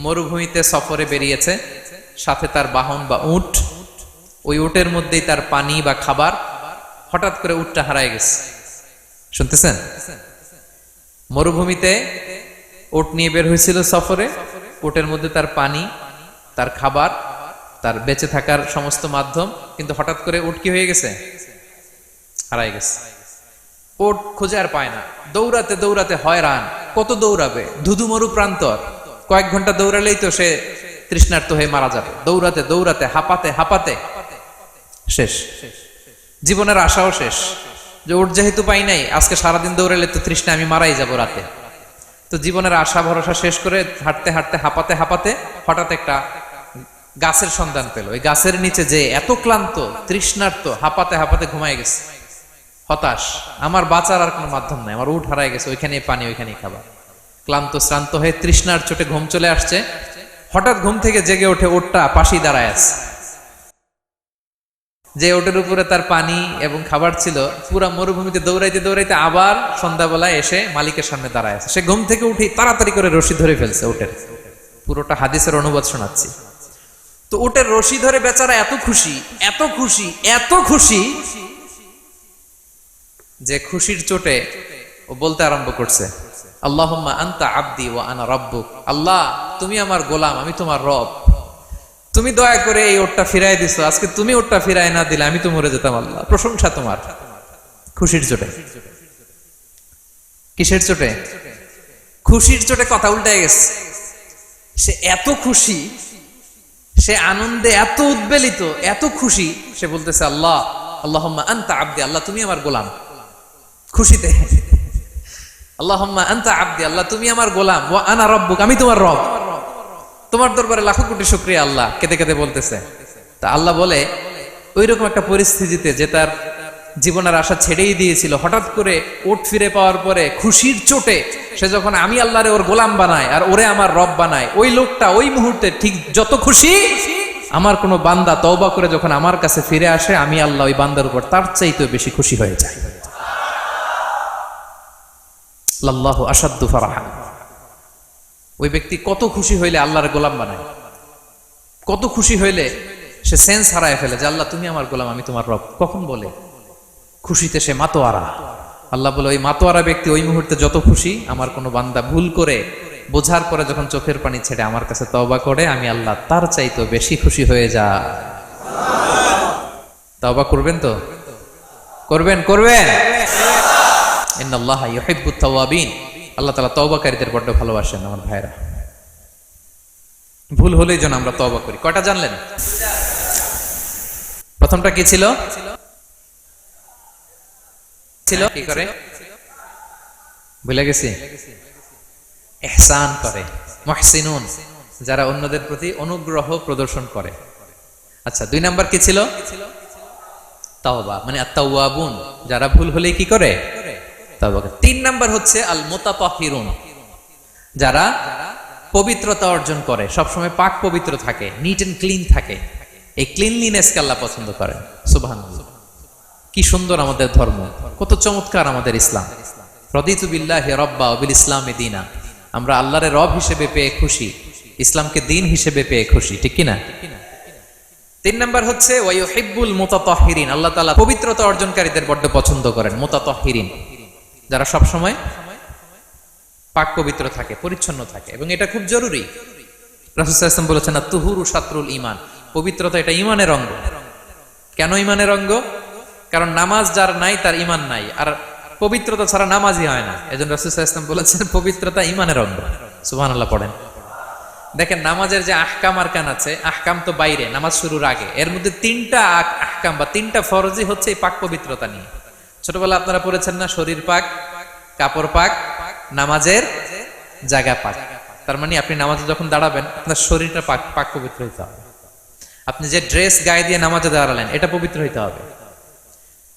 মরুভূমিতে সফরে বেরিয়েছে, সাথে তার বাহন বা উট, ওই উটের মধ্যেই তার পানি বা খাবার, হঠাৎ করে উটটা হারায় গেছে। শুনতেছেন? মরুভূমিতে উট নিয়ে বের হয়েছিল সফরে, উটের মধ্যে তার পানি, তার খাবার, তার বেঁচে থাকার সমস্ত মাধ্যম, কিন্তু হঠাৎ করে উট কি হয়ে গেছে? হারায় গেছে। উট খুঁজে আর পায় না, দৌড়াতে দৌড়াতে হয়রান, কত দৌড়াবে, ধুধু মরু প্রান্তর, কয়েক ঘন্টা দৌড়ালেই তো সে তৃষ্ণার্ত হয়ে মারা যাবে। দৌড়াতে দৌড়াতে হাঁপাতে হাঁপাতে শেষ, জীবনের আশাও শেষ, যে উট যেহেতু পাই নাই, আজকে সারাদিন দৌড়ালে তো তৃষ্ণা আমি মারাই যাব রাতে। তো জীবনের আশা ভরসা শেষ করে হাঁটতে হাঁটতে হাঁপাতে হাঁপাতে হঠাৎ একটা গাছের সন্ধান পেল। ওই গাছের নিচে যে এত ক্লান্ত, তৃষ্ণার্ত, হাঁপাতে হাঁপাতে ঘুমায় গেছে, হতাশ, আমার বাঁচার আর কোনো মাধ্যম নাই, আমার উট হারায় গেছে, ওইখানেই পানি, ওইখানেই খাবার। ক্লান্ত শ্রান্ত হয়ে তৃষ্ণার চোটে ঘুম চলে আসছে, হঠাৎ ঘুম থেকে জেগে ওঠে, উটটা পাশেই দাঁড়ায় আছে। যে ওটের উপরে তার পানি এবং খাবার ছিল, পুরা মরুভূমিতে দৌড়াইতে দৌড়াইতে আবার সন্ধ্যাবেলায় এসে মালিকের সামনে দাঁড়ায় আছে। সে ঘুম থেকে উঠে তাড়াতাড়ি করে রশি ধরে ফেলছে উটের। পুরোটা হাদিসের অনুবাদ শোনাচ্ছি। তো উটের রশি ধরে বেচারা এত খুশি, এত খুশি, এত খুশি, যে খুশির চোটে ও বলতে আরম্ভ করছে, আল্লাহুম্মা আনতা আবদি ওয়া আনা রাব্বুক, আল্লাহ তুমি আমার গোলাম, আমি তোমার রব, তুমি দয়া করে এই ওটটা ফিরাই দিছো, আজকে তুমি ওটটা ফিরাই না দিলে আমি তো মরে যেতাম, আল্লাহ প্রশংসা তোমার। খুশির চোটে। কিসের চোটে? খুশির চোটে কথা উল্টায় গেছে। সে এত খুশি, সে আনন্দে এত উদ্বেলিত, এত খুশি, সে বলতেছে আল্লাহ, আল্লাহুম্মা আনতা আবদি, আল্লাহ তুমি আমার গোলাম। খুশিতে আল্লাহুম্মা আনতা আবদি, আল্লাহ তুমি আমার গোলাম, ওয়া আনা রাব্বুক, আমি তোমার রব, তোমার দরবারে লাখো কোটি শুকরিয়া। আল্লাহ কেঁদে কেঁদে বলতেছে। তা আল্লাহ বলে, ওইরকম একটা পরিস্থিতিতে যে তার জীবনের আশা ছেড়েই দিয়েছিল, হঠাৎ করে ওট ফিরে পাওয়ার পরে খুশির চোটে সে যখন আমি আল্লাহরে ওর গোলাম বানায় আর ওরে আমার রব বানায়, ওই লোকটা ওই মুহূর্তে ঠিক যত খুশি, আমার কোনো বান্দা তওবা করে যখন আমার কাছে ফিরে আসে, আমি আল্লাহ ওই বান্দার উপর তার চাইতে বেশি খুশি হয়ে যায়। লাল্লাহু আশাদ্দু ফারাহান। ওই ব্যক্তি কত খুশি হইলে আল্লাহর গোলাম বানায়, কত খুশি হইলে সে সেন্স হারায় ফেলে যে আল্লাহ তুমি আমার গোলাম, আমি তোমার রব। কখন বলে? খুশিতে সে মাতোয়ারা। আল্লাহ বলে, ওই মাতোয়ারা ব্যক্তি ওই মুহূর্তে যত খুশি, আমার কোনো বান্দা ভুল করে বোঝার পরে যখন চোখের পানি ছেড়ে আমার কাছে তওবা করে, আমি আল্লাহ তার চাইতে বেশি খুশি হয়ে যায়। তওবা করবেন তো? করবেন? ইন্নাল্লাহা ইউহিব্বুত তাওয়াবিন, আল্লাহ তাআলা তওবাকারীদের বড় ভালোবাসেন। আমার ভাইরা, ভুল হলেই যেন আমরা তওবা করি। কয়টা জানলেন? প্রথমটা কি ছিল? কি করে? ভুলে গেছি। ইহসান করে, মুহসিনুন, যারা অন্যদের প্রতি অনুগ্রহ প্রদর্শন করে। আচ্ছা, 2 নাম্বার কি ছিল? তাওবা, মানে আত-তাওয়াবুন, যারা ভুল হলেই কি করে? তাওবা করে। 3 নাম্বার হচ্ছে আল মুতাতাহহিরুন, যারা পবিত্রতা অর্জন করে, সবসময় পাক পবিত্র থাকে, নিট এন্ড ক্লিন থাকে। এই ক্লিনলিনেসকে আল্লাহ পছন্দ করেন। সুবহানাল্লাহ, কি সুন্দর আমাদের ধর্ম, কত চমৎকার আমাদের ইসলাম। রাদিতু বিল্লাহি রাব্বা ওয়া বিল ইসলামি দীনা, আমরা আল্লাহর রব হিসেবে পেয়ে খুশি, ইসলামকে দিন হিসেবে পেয়ে খুশি, ঠিক কি না? 3 নাম্বার হচ্ছে ওয়া ইউহিব্বুল মুতাতাহহিরিন, আল্লাহ তাআলা পবিত্রতা অর্জনকারীদের বড় পছন্দ করেন। মুতাতাহহিরিন, যারা সব সময় পাক পবিত্র থাকে, পরিচ্ছন্ন থাকে, এবং এটা খুব জরুরি। রাসূল সাল্লাল্লাহু আলাইহি ওয়াসাল্লাম বলেছেন আত-তুহুরু শাতরুল ঈমান, পবিত্রতা এটা ঈমানের অঙ্গ। কেন ঈমানের অঙ্গ? কারণ নামাজ যার নাই তার ঈমান নাই, আর পবিত্রতা ছাড়া নামাজই হয় না। এজন্য রাসূল সাল্লাল্লাহু আলাইহি ওয়াসাল্লাম বলেছেন পবিত্রতা ঈমানের অঙ্গ। সুবহানাল্লাহ পড়েন। দেখেন, নামাজের যে আহকাম আরকান আছে, আহকাম তো বাইরে, নামাজ শুরুর আগে, এর মধ্যে 3টা আহকাম বা 3টা ফরজই হচ্ছে এই পাক পবিত্রতা নিয়ে। ছোটবেলা আপনারা পড়েছেন না, শরীর পাক, কাপড় পাক, নামাজের জায়গা পাক। তার মানে আপনি নামাজে যখন দাঁড়াবেন আপনার শরীরটা পাক পাক পবিত্র হইতে হবে। আপনি যে ড্রেস গায়ে দিয়ে নামাজে দাঁড়ালেন এটা পবিত্র হইতে হবে।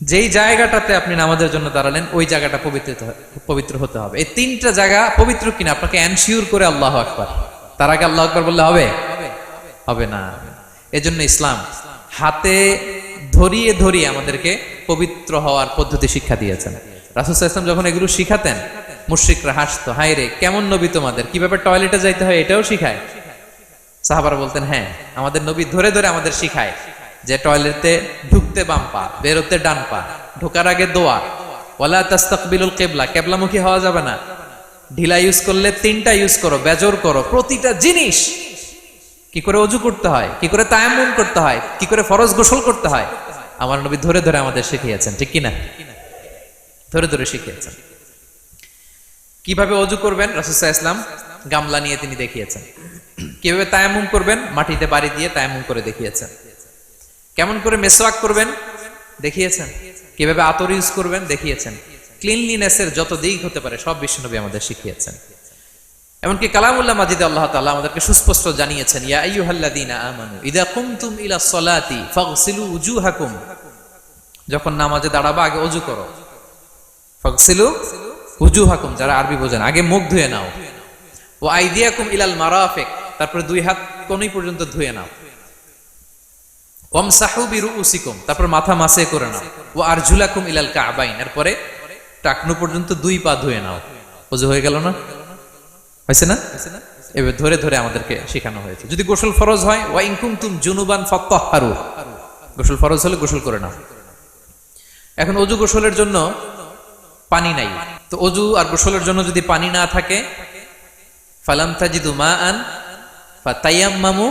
যেই জায়গাটাতে আপনি নামাজের জন্য দাঁড়ালেন ওই জায়গাটা পবিত্র হতে হবে। এই 3টা জায়গা পবিত্র কিনা আপনাকে এনশিওর করে আল্লাহু আকবার, তার আগে আল্লাহু আকবার বললে হবে? হবে না। এজন্য ইসলাম হাতে ধরিয়ে ধরিয়ে আমাদেরকে পবিত্র হওয়ার পদ্ধতি শিক্ষা দিয়েছেন। রাসূল সাল্লাল্লাহু আলাইহি ওয়াসাল্লাম যখন এগুলো শিখাতেন, মুশরিকরা হাসতো, হায় রে কেমন নবী তোমাদের, কিভাবে টয়লেটে যাইতে হয় এটাও শিখায়। সাহাবারা বলতেন, হ্যাঁ আমাদের নবী ধরে ধরে আমাদের শিখায় যে টয়লেটে ঢুকতে বাম পা, বেরোতে ডান পা, ঢোকার আগে দোয়া, ওয়ালা তাস্তাকবিলুল কিবলা, কিবলামুখী হওয়া যাবে না, ঢিলা ইউজ করলে 3টা ইউজ করো, বেজর করো, প্রতিটা জিনিস, কি করে ওযু করতে হয়, কি করে তায়াম্মুম করতে হয়, কি করে ফরজ গোসল করতে হয়, আমার নবী ধরে ধরে আমাদের শিখিয়েছেন, ঠিক কি না? ধরে ধরে শিখিয়েছেন। কিভাবে ওযু করবেন রাসূল সাল্লাল্লাহু আলাইহি ওয়াসাল্লাম গামলা নিয়ে তিনি দেখিয়েছেন। কিভাবে তায়াম্মুম করবেন মাটিতে বাড়ি দিয়ে তায়াম্মুম করে দেখিয়েছেন। কেমন করে মেসওয়াক করবেন দেখিয়েছেন। কিভাবে আতর ইউজ করবেন দেখিয়েছেন। ক্লিনলিনেসের যত দিক হতে পারে সব বিশ্বনবী আমাদের শিখিয়েছেন। এমনকি কালামুল্লাহ মাজিদে আল্লাহ তাআলা আমাদেরকে সুস্পষ্ট জানিয়েছেন, ইয়া আইয়ুহাল্লাযীনা আমানু ইযা কুমতুম ইলাস সালাতি ফাগসিলু উজুহাকুম, যখন নামাজে দাঁড়াবা আগে ওযু করো। ফাগসিলু উজুহাকুম, যারা আরবি বোঝেন, আগে মুখ ধুয়ে নাও। ওয়া আইদিয়াকুম ইলাল মারাফিক, তারপরে 2 হাত কোণী পর্যন্ত ধুয়ে নাও। ওয়ামসাহু বিরুউসিকুম, তারপর মাথা মাসে করে নাও। ওয়া আরজুলাকুম ইলাল কাবাইন, এরপরে টাকনু পর্যন্ত 2 পা ধুয়ে নাও। ওযু হয়ে গেল না? হয়েছে না? এভাবে ধরে ধরে আমাদেরকে শেখানো হয়েছে। যদি গোসল ফরজ হয়, ওয়া ইন কুনতুম জুনুবান ফাত্তাহহারু, গোসল ফরজ হলে গোসল করে নাও। এখন ওযু গোসলের জন্য পানি নাই, তো ওযু আর গোসলের জন্য যদি পানি না থাকে, ফালাম তাজিদু মাআন ফাতায়াম্মামু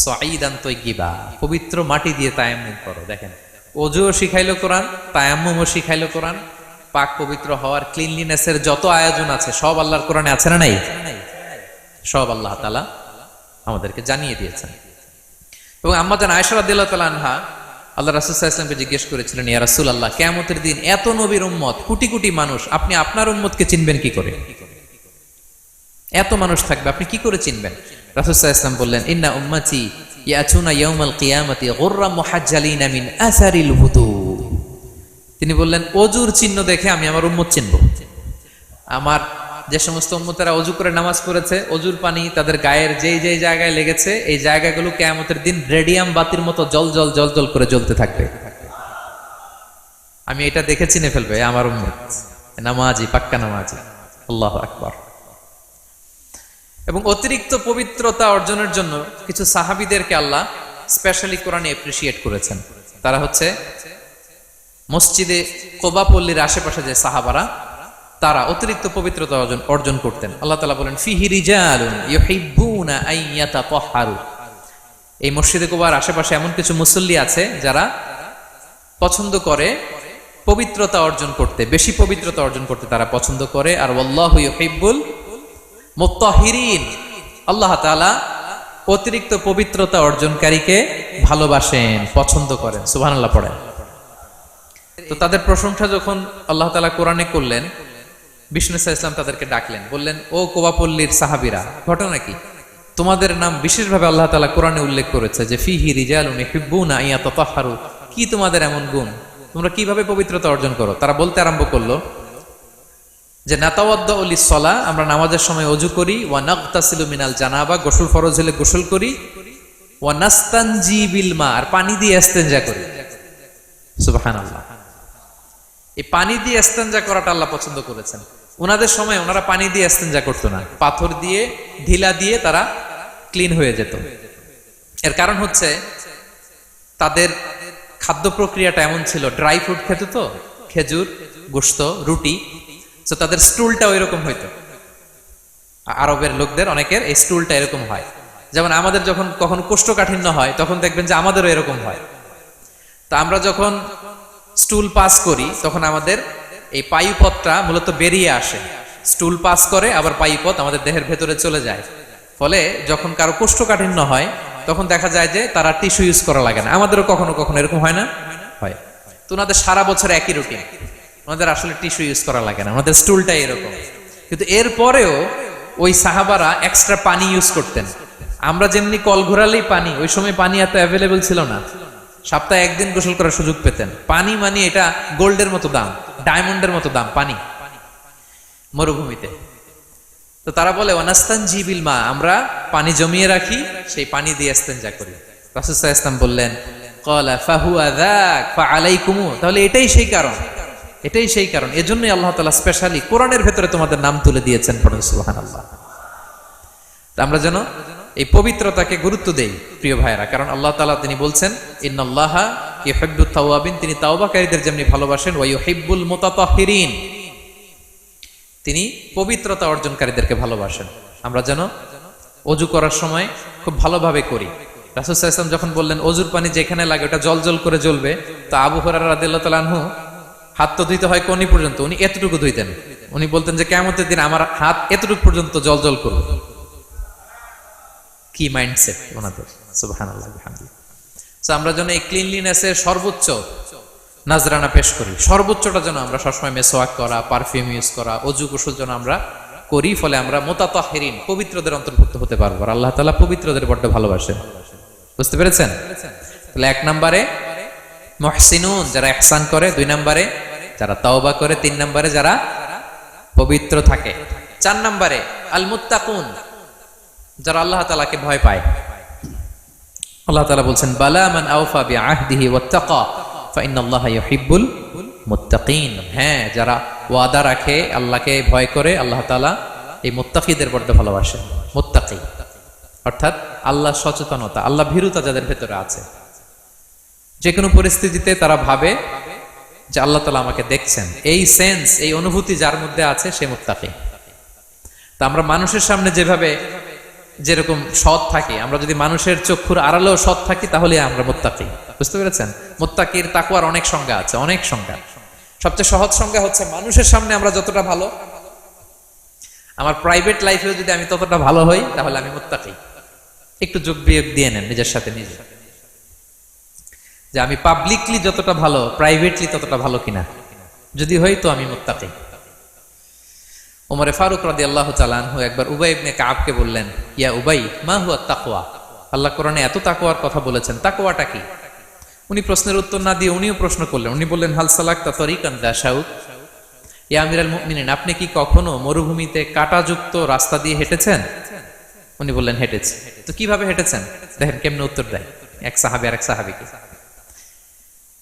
সাঈদান তাইয়্যিবা, পবিত্র মাটি দিয়ে তায়াম্মুম করো। দেখেন, ওযুও শিখাইলো কোরআন, তায়াম্মুমও শিখাইলো কোরআন। পাক পবিত্র হওয়ার, ক্লিনলিনেসের যত আয়োজন আছে সব আল্লাহর কোরআনে আছে না নাই? সব আল্লাহ তাআলা আমাদেরকে জানিয়ে দিয়েছেন। এবং আম্মা জান আয়েশা রাদিয়াল্লাহু তাআলা আনহা আল্লাহ রাসূল সাল্লাল্লাহু আলাইহি ওয়াসাল্লামকে জিজ্ঞেস করেছিলেন, ইয়া রাসূলুল্লাহ, কিয়ামতের দিন এত নবীর উম্মত, কোটি কোটি মানুষ, আপনি আপনার উম্মতকে চিনবেন কি করে? এত মানুষ থাকবে, আপনি কি করে চিনবেন? রাসূল সাল্লাল্লাহু আলাইহি ওয়াসাল্লাম বললেন, ইন্না উম্মতি ইয়াতুনা ইয়াউমাল কিয়ামাতি গুররাম মুহাজ্জালিনা মিন আসারিল wudu। তিনি বললেন, ওযুর চিহ্ন দেখে আমি আমার উম্মত চিনব। আমার যে সমস্ত উম্মতেরা ওযু করে নামাজ পড়েছে, ওযুর পানি তাদের গায়ের যেই যেই জায়গায় লেগেছে, এই জায়গাগুলো কিয়ামতের দিন রেডিয়াম বাতির মতো জল জল জল জল করে জ্বলতে থাকবে। আমি এটা দেখে চিনে ফেলবে আমার উম্মত, নামাজি, পাক্কা নামাজি। আল্লাহু আকবার। এবং অতিরিক্ত পবিত্রতা অর্জনের জন্য কিছু সাহাবীদেরকে আল্লাহ স্পেশালি কোরআনে অ্যাপ্রিশিয়েট করেছেন। তারা হচ্ছে মসজিদে কোবা পল্লীর আশেপাশে যে সাহাবারা, তারা অতিরিক্ত পবিত্রতা অর্জন করতেন। আল্লাহ তাআলা বলেন, ফিহি রিজালুন ইউহিব্বুনা আন ইয়াতাতাহহারু, এই মসজিদে কোবার আশেপাশে এমন কিছু মুসল্লি আছে যারা পছন্দ করে পবিত্রতা অর্জন করতে, বেশি পবিত্রতা অর্জন করতে তারা পছন্দ করে। আর আল্লাহু ইউহিব্বুল মুত্তাহিরিন, আল্লাহ তাআলা অতিরিক্ত পবিত্রতা অর্জনকারীকে ভালোবাসেন, পছন্দ করেন। সুবহানাল্লাহ পড়েন। তো তাদের প্রশংসা যখন আল্লাহ তাআলা কোরআনে করলেন, বিষ্ণু সাল্লাল্লাহু আলাইহি ওয়াসাল্লাম তাদেরকে ডাকলেন, বললেন, ও কোবাপল্লীর সাহাবীরা, ঘটনা কি? তোমাদের নাম বিশেষভাবে আল্লাহ তাআলা কোরআনে উল্লেখ করেছে যে ফিহি রিজালুন ইউহিব্বুনা আন ইয়াতাতাহহারু। কি তোমাদের এমন গুণ, তোমরা কিভাবে পবিত্রতা অর্জন করো? তারা বলতে আরম্ভ করলো যে নাতাওয়াদ্দাউ লিস-সালাহ, আমরা নামাজের সময় ওযু করি, ওয়া নাগতাসিলু মিনাল জানাবা, গোসল ফরজ হলে গোসল করি, ওয়া নাস্তানজি বিল মা, আর পানি দিয়ে ইস্তেনজা করি। সুবহানাল্লাহ। এই পানি দিয়ে ইস্তেনজা করাটা আল্লাহ পছন্দ করেছেন। ওনাদের সময় ওনারা পানি দিয়ে ইস্তেনজা করতো না, পাথর দিয়ে, ঢিলা দিয়ে তারা ক্লিন হয়ে যেত। এর কারণ হচ্ছে তাদের খাদ্য প্রক্রিয়াটা এমন ছিল, ড্রাই ফ্রুট খেত, তো খেজুর, গোশত, রুটি, তো তাদের স্টুলটা ওইরকম হইতো। আরবের লোকদের অনেকের এই স্টুলটা এরকম হয়। যেমন আমাদের যখন কখনো কোষ্ঠকাঠিন্য হয় তখন দেখবেন যে আমাদেরও এরকম হয়। তা আমরা যখন স্টুল পাস করি তখন আমাদের এই পায়ুপথটা মূলত বেরিয়ে আসে, স্টুল পাস করে আবার পায়ুপথ আমাদের দেহের ভেতরে চলে যায়। ফলে যখন কারো কোষ্ঠকাঠিন্য হয় তখন দেখা যায় যে তারা টিস্যু ইউজ করা লাগে না। আমাদেরও কখনো কখনো এরকম হয় না? হয়। তো ওনাদের সারা বছর একই রুটিন, ওনাদের আসলে টিস্যু ইউজ করা লাগে না, ওনাদের স্টুলটাই এরকম। কিন্তু এরপরেও ওই সাহাবারা এক্সট্রা পানি ইউজ করতেন। আমরা যেমনি কল ঘোরালেই পানি, ওই সময় পানি এত অ্যাভেলেবল ছিল না, সপ্তাহে একদিন গোসল করার সুযোগ পেতেন। পানি মানে এটা গোল্ডের মতো দাম, ডায়মন্ডের মতো দাম পানি মরুভূমিতে। তো তারা বলে ওয়ানাস্তানজি বিল মা, আমরা পানি জমিয়ে রাখি, সেই পানি দিয়ে ইস্তেনজা করি। রাসূল সাল্লাল্লাহু আলাইহি ওয়াসাল্লাম বললেন, ক্বালা ফাহুয়া যাক ফাআলাইকুম, তাহলে এটাই সেই কারণ, এটাই সেই কারণ, এজন্যই আল্লাহ তাআলা স্পেশালি কোরআনের ভেতরে তোমাদের নাম তুলে দিয়েছেন। পড়ুন সুবহানাল্লাহ। আমরা যেন এই পবিত্রতাকে গুরুত্ব দেই প্রিয় ভাইরা, কারণ আল্লাহ তাআলা তিনি বলছেন ইন্নাল্লাহা ইউহিব্বুত তাওয়াবিন, তিনি তাওবাকারীদের যেমনি ভালোবাসেন, ওয়া ইউহিব্বুল মুতাতাহহিরিন, তিনি পবিত্রতা অর্জনকারীদেরকে ভালোবাসেন। আমরা যেন ওযু করার সময় খুব ভালোভাবে করি। রাসূল সাল্লাল্লাহু আলাইহি ওয়াসাল্লাম যখন বললেন ওযুর পানি যেখানে লাগে ওটা জলজল করে জ্বলবে, তো আবু হুরায়রা রাদিয়াল্লাহু তাআলা আনহু হাত তো ধুইতে হয় কোনি পর্যন্ত, উনি এতটুকু ধুইতেন। উনি বলতেন যে কিয়ামতের দিন আমার হাত এতটুকু পর্যন্ত জলজল করবে। কি মাইন্ডসেট ওনাদের, সুবহানাল্লাহ বিহামদিহি। সো আমরা যেন এই ক্লিনলিনেসের সর্বোচ্চ নাজরানা পেশ করি, সর্বোচ্চটা যেন আমরা সবসময় মেসওয়াক করা, পারফিউম ইউজ করা, অজু গোসল যেন আমরা করি। ফলে আমরা মুতাতাহহিরিন, পবিত্রদের অন্তর্ভুক্ত হতে পারবো। আর আল্লাহ তাআলা পবিত্রদের বড় ভালোবাসেন। বুঝতে পেরেছেন? তাহলে এক নম্বরে মুহসিনুন, যারা ইহসান করে, দুই নম্বরে যারা তাওবা করে, তিন নম্বরে যারা পবিত্র থাকে, চার নম্বরে আল মুত্তাকুন, যারা আল্লাহ তাআলাকে ভয় পায়। আল্লাহ তাআলা বলছেন বালা মান আওফা বিআহদিহি ওয়াত্তাকা ফাইন্নাল্লাহা ইউহিব্বুল মুত্তাকিন। হ্যাঁ, যারা ওয়াদা রাখে, আল্লাহকে ভয় করে, আল্লাহ তাআলা এই মুত্তাকিদের বড় ভালোবাসেন। মুত্তাকি অর্থাৎ আল্লাহ সচেতনতা, আল্লাহ ভীরুতা যাদের ভেতরে আছে, যে কোনো পরিস্থিতিতে তারা ভাবে যে আল্লাহ তাআলা আমাকে দেখছেন, এই সেন্স, এই অনুভূতি যার মধ্যে আছে সে মুত্তাকি। তা আমরা মানুষের সামনে যেভাবে যেরকম সৎ থাকি, আমরা যদি মানুষের চক্ষুর আড়ালেও সৎ থাকি তাহলে আমরা মুত্তাকি। বুঝতে পেরেছেন? মুত্তাকির তাকওয়ার অনেক সংজ্ঞা আছে, অনেক সংজ্ঞা। সবচেয়ে সহজ সংজ্ঞা হচ্ছে মানুষের সামনে আমরা যতটা ভালো, আমার প্রাইভেট লাইফেও যদি আমি ততটা ভালো হই তাহলে আমি মুত্তাকি। একটু যোগ বিয়োগ দিয়ে নেন নিজের সাথে নিজে, যে আমি পাবলিকলি যতটা ভালো প্রাইভেটলি ততটা ভালো কিনা। যদি হই তো আমি মুত্তাকি। ওমরে ফারুক রাদিয়াল্লাহু তাআলা আনহু একবার উবাই ইবনে কাবকে বললেন, ইয়া উবাই মা হুয়া তাকওয়া, আল্লাহ কোরআনে এত তাকওয়ার কথা বলেছেন, তাকওয়াটা কি? উনি প্রশ্নের উত্তর না দিয়ে উনিও প্রশ্ন করলেন। উনি বললেন হাল সালাকতা তরিকান যা শাউক, ইয়া আমিরাল মুমিনিন, আপনি কি কখনো মরুভূমিতে কাঁটাযুক্ত রাস্তা দিয়ে হেঁটেছেন? উনি বললেন হেঁটেছি। তো কিভাবে হেঁটেছেন? দেখেন কেমনে উত্তর দেয় এক সাহাবী আর এক সাহাবীকে।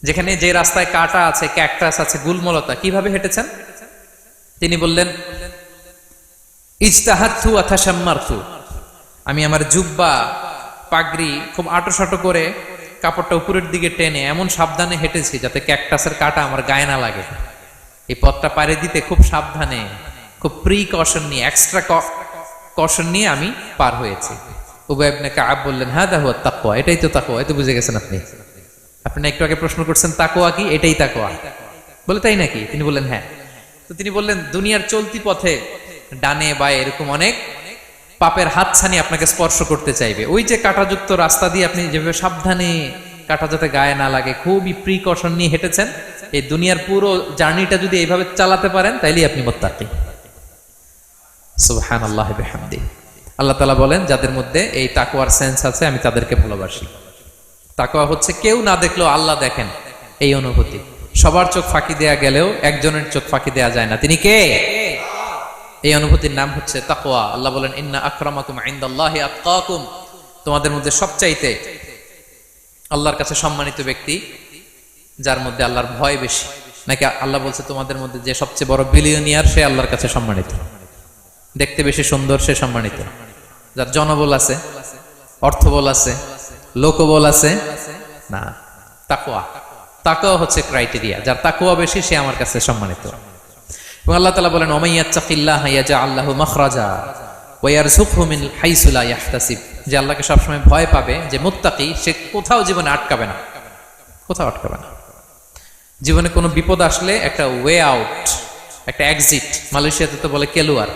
যেখানে যে রাস্তায় কাঁটা আছে, ক্যাকটাস আছে, গুলমলতা, কিভাবে হেঁটেছেন? তিনি বললেন ইজতাহাদতু ওয়া তাশাম্মারতু, আমি আমার জুব্বা পাগড়ি খুব আঁটোসাঁটো করে কাপড়টা উপরের দিকে টেনে এমন সাবধানে হেঁটেছি যাতে ক্যাকটাসের কাঁটা আমার গায়ে না লাগে। এই পথটা পাড়ি দিতে খুব সাবধানে, খুব প্রিকশন নিয়ে, এক্সট্রা কশন নিয়ে আমি পার হয়েছি। উবাই ইবনে কাব বললেন হাদা হুয়া তাকওয়া, এটাই তো তাকওয়া। এই তো বুঝে গেছেন আপনি। আপনি একটু আগে প্রশ্ন করছেন তাকওয়া কি, এটাই তাকওয়া। বলে তাই নাকি? তিনি বললেন হ্যাঁ। তো তিনি বললেন দুনিয়ার চলতি পথে ডানে বায়ে এরকম অনেক পাপের হাতছানি আপনাকে স্পর্শ করতে চাইবে। ওই যে কাঁটাযুক্ত রাস্তা দিয়ে আপনি যেভাবে সাবধানে, কাঁটা যাতে গায়ে না লাগে, খুবই প্রিকশন নিয়ে হেঁটেছেন, এই দুনিয়ার পুরো জার্নিটা যদি এইভাবে চালাতে পারেন তাইলেই আপনি মুত্তাকি। সুবহানাল্লাহ ওয়া বিহামদিহি। আল্লাহ তাআলা বলেন যাদের মধ্যে এই তাকওয়ার সেন্স আছে আমি তাদেরকে ভালোবাসি। তাকওয়া হচ্ছে কেউ না দেখলেও আল্লাহ দেখেন, এই অনুভূতি। সবার চোখ ফাঁকি দেয়া গেলেও একজনের চোখ ফাঁকি দেয়া যায় না, তিনি কে? এই অনুভূতির নাম হচ্ছে তাকওয়া। আল্লাহ বলেন ইন্না আকরামাকুম ইনদাল্লাহি আতকাকুম, তোমাদের মধ্যে সবচাইতে আল্লাহর কাছে সম্মানিত ব্যক্তি যার মধ্যে আল্লাহর ভয় বেশি। নাকি আল্লাহ বলছে তোমাদের মধ্যে যে সবচেয়ে বড় বিলিয়নিয়ার সে আল্লাহর কাছে সম্মানিত, দেখতে বেশি সুন্দর সে সম্মানিত, যার জনবল আছে, অর্থবল আছে, লোকবল আছে না। তাকওয়া, তাকওয়া হচ্ছে ক্রাইটেরিয়া। যার তাকওয়া বেশি সে আমার কাছে সম্মানিত। এবং আল্লাহ তাআলা বলেন ওয়া ইয়াত্তাকিল্লাহা ইয়াজআল লাহু মাখরাজা ওয়া ইয়ারযুকহু মিন হাইসু লা ইয়াহতাসিব, যে আল্লাহকে সবসময় ভয় পাবে, যে মুত্তাকি, সে কোথাও জীবনে আটকাবে না, কোথাও আটকাবে না। জীবনে কোনো বিপদ আসলে একটা ওয়ে আউট, একটা এক্সিট। মালয়েশিয়াতে তো বলে কেলুয়ার।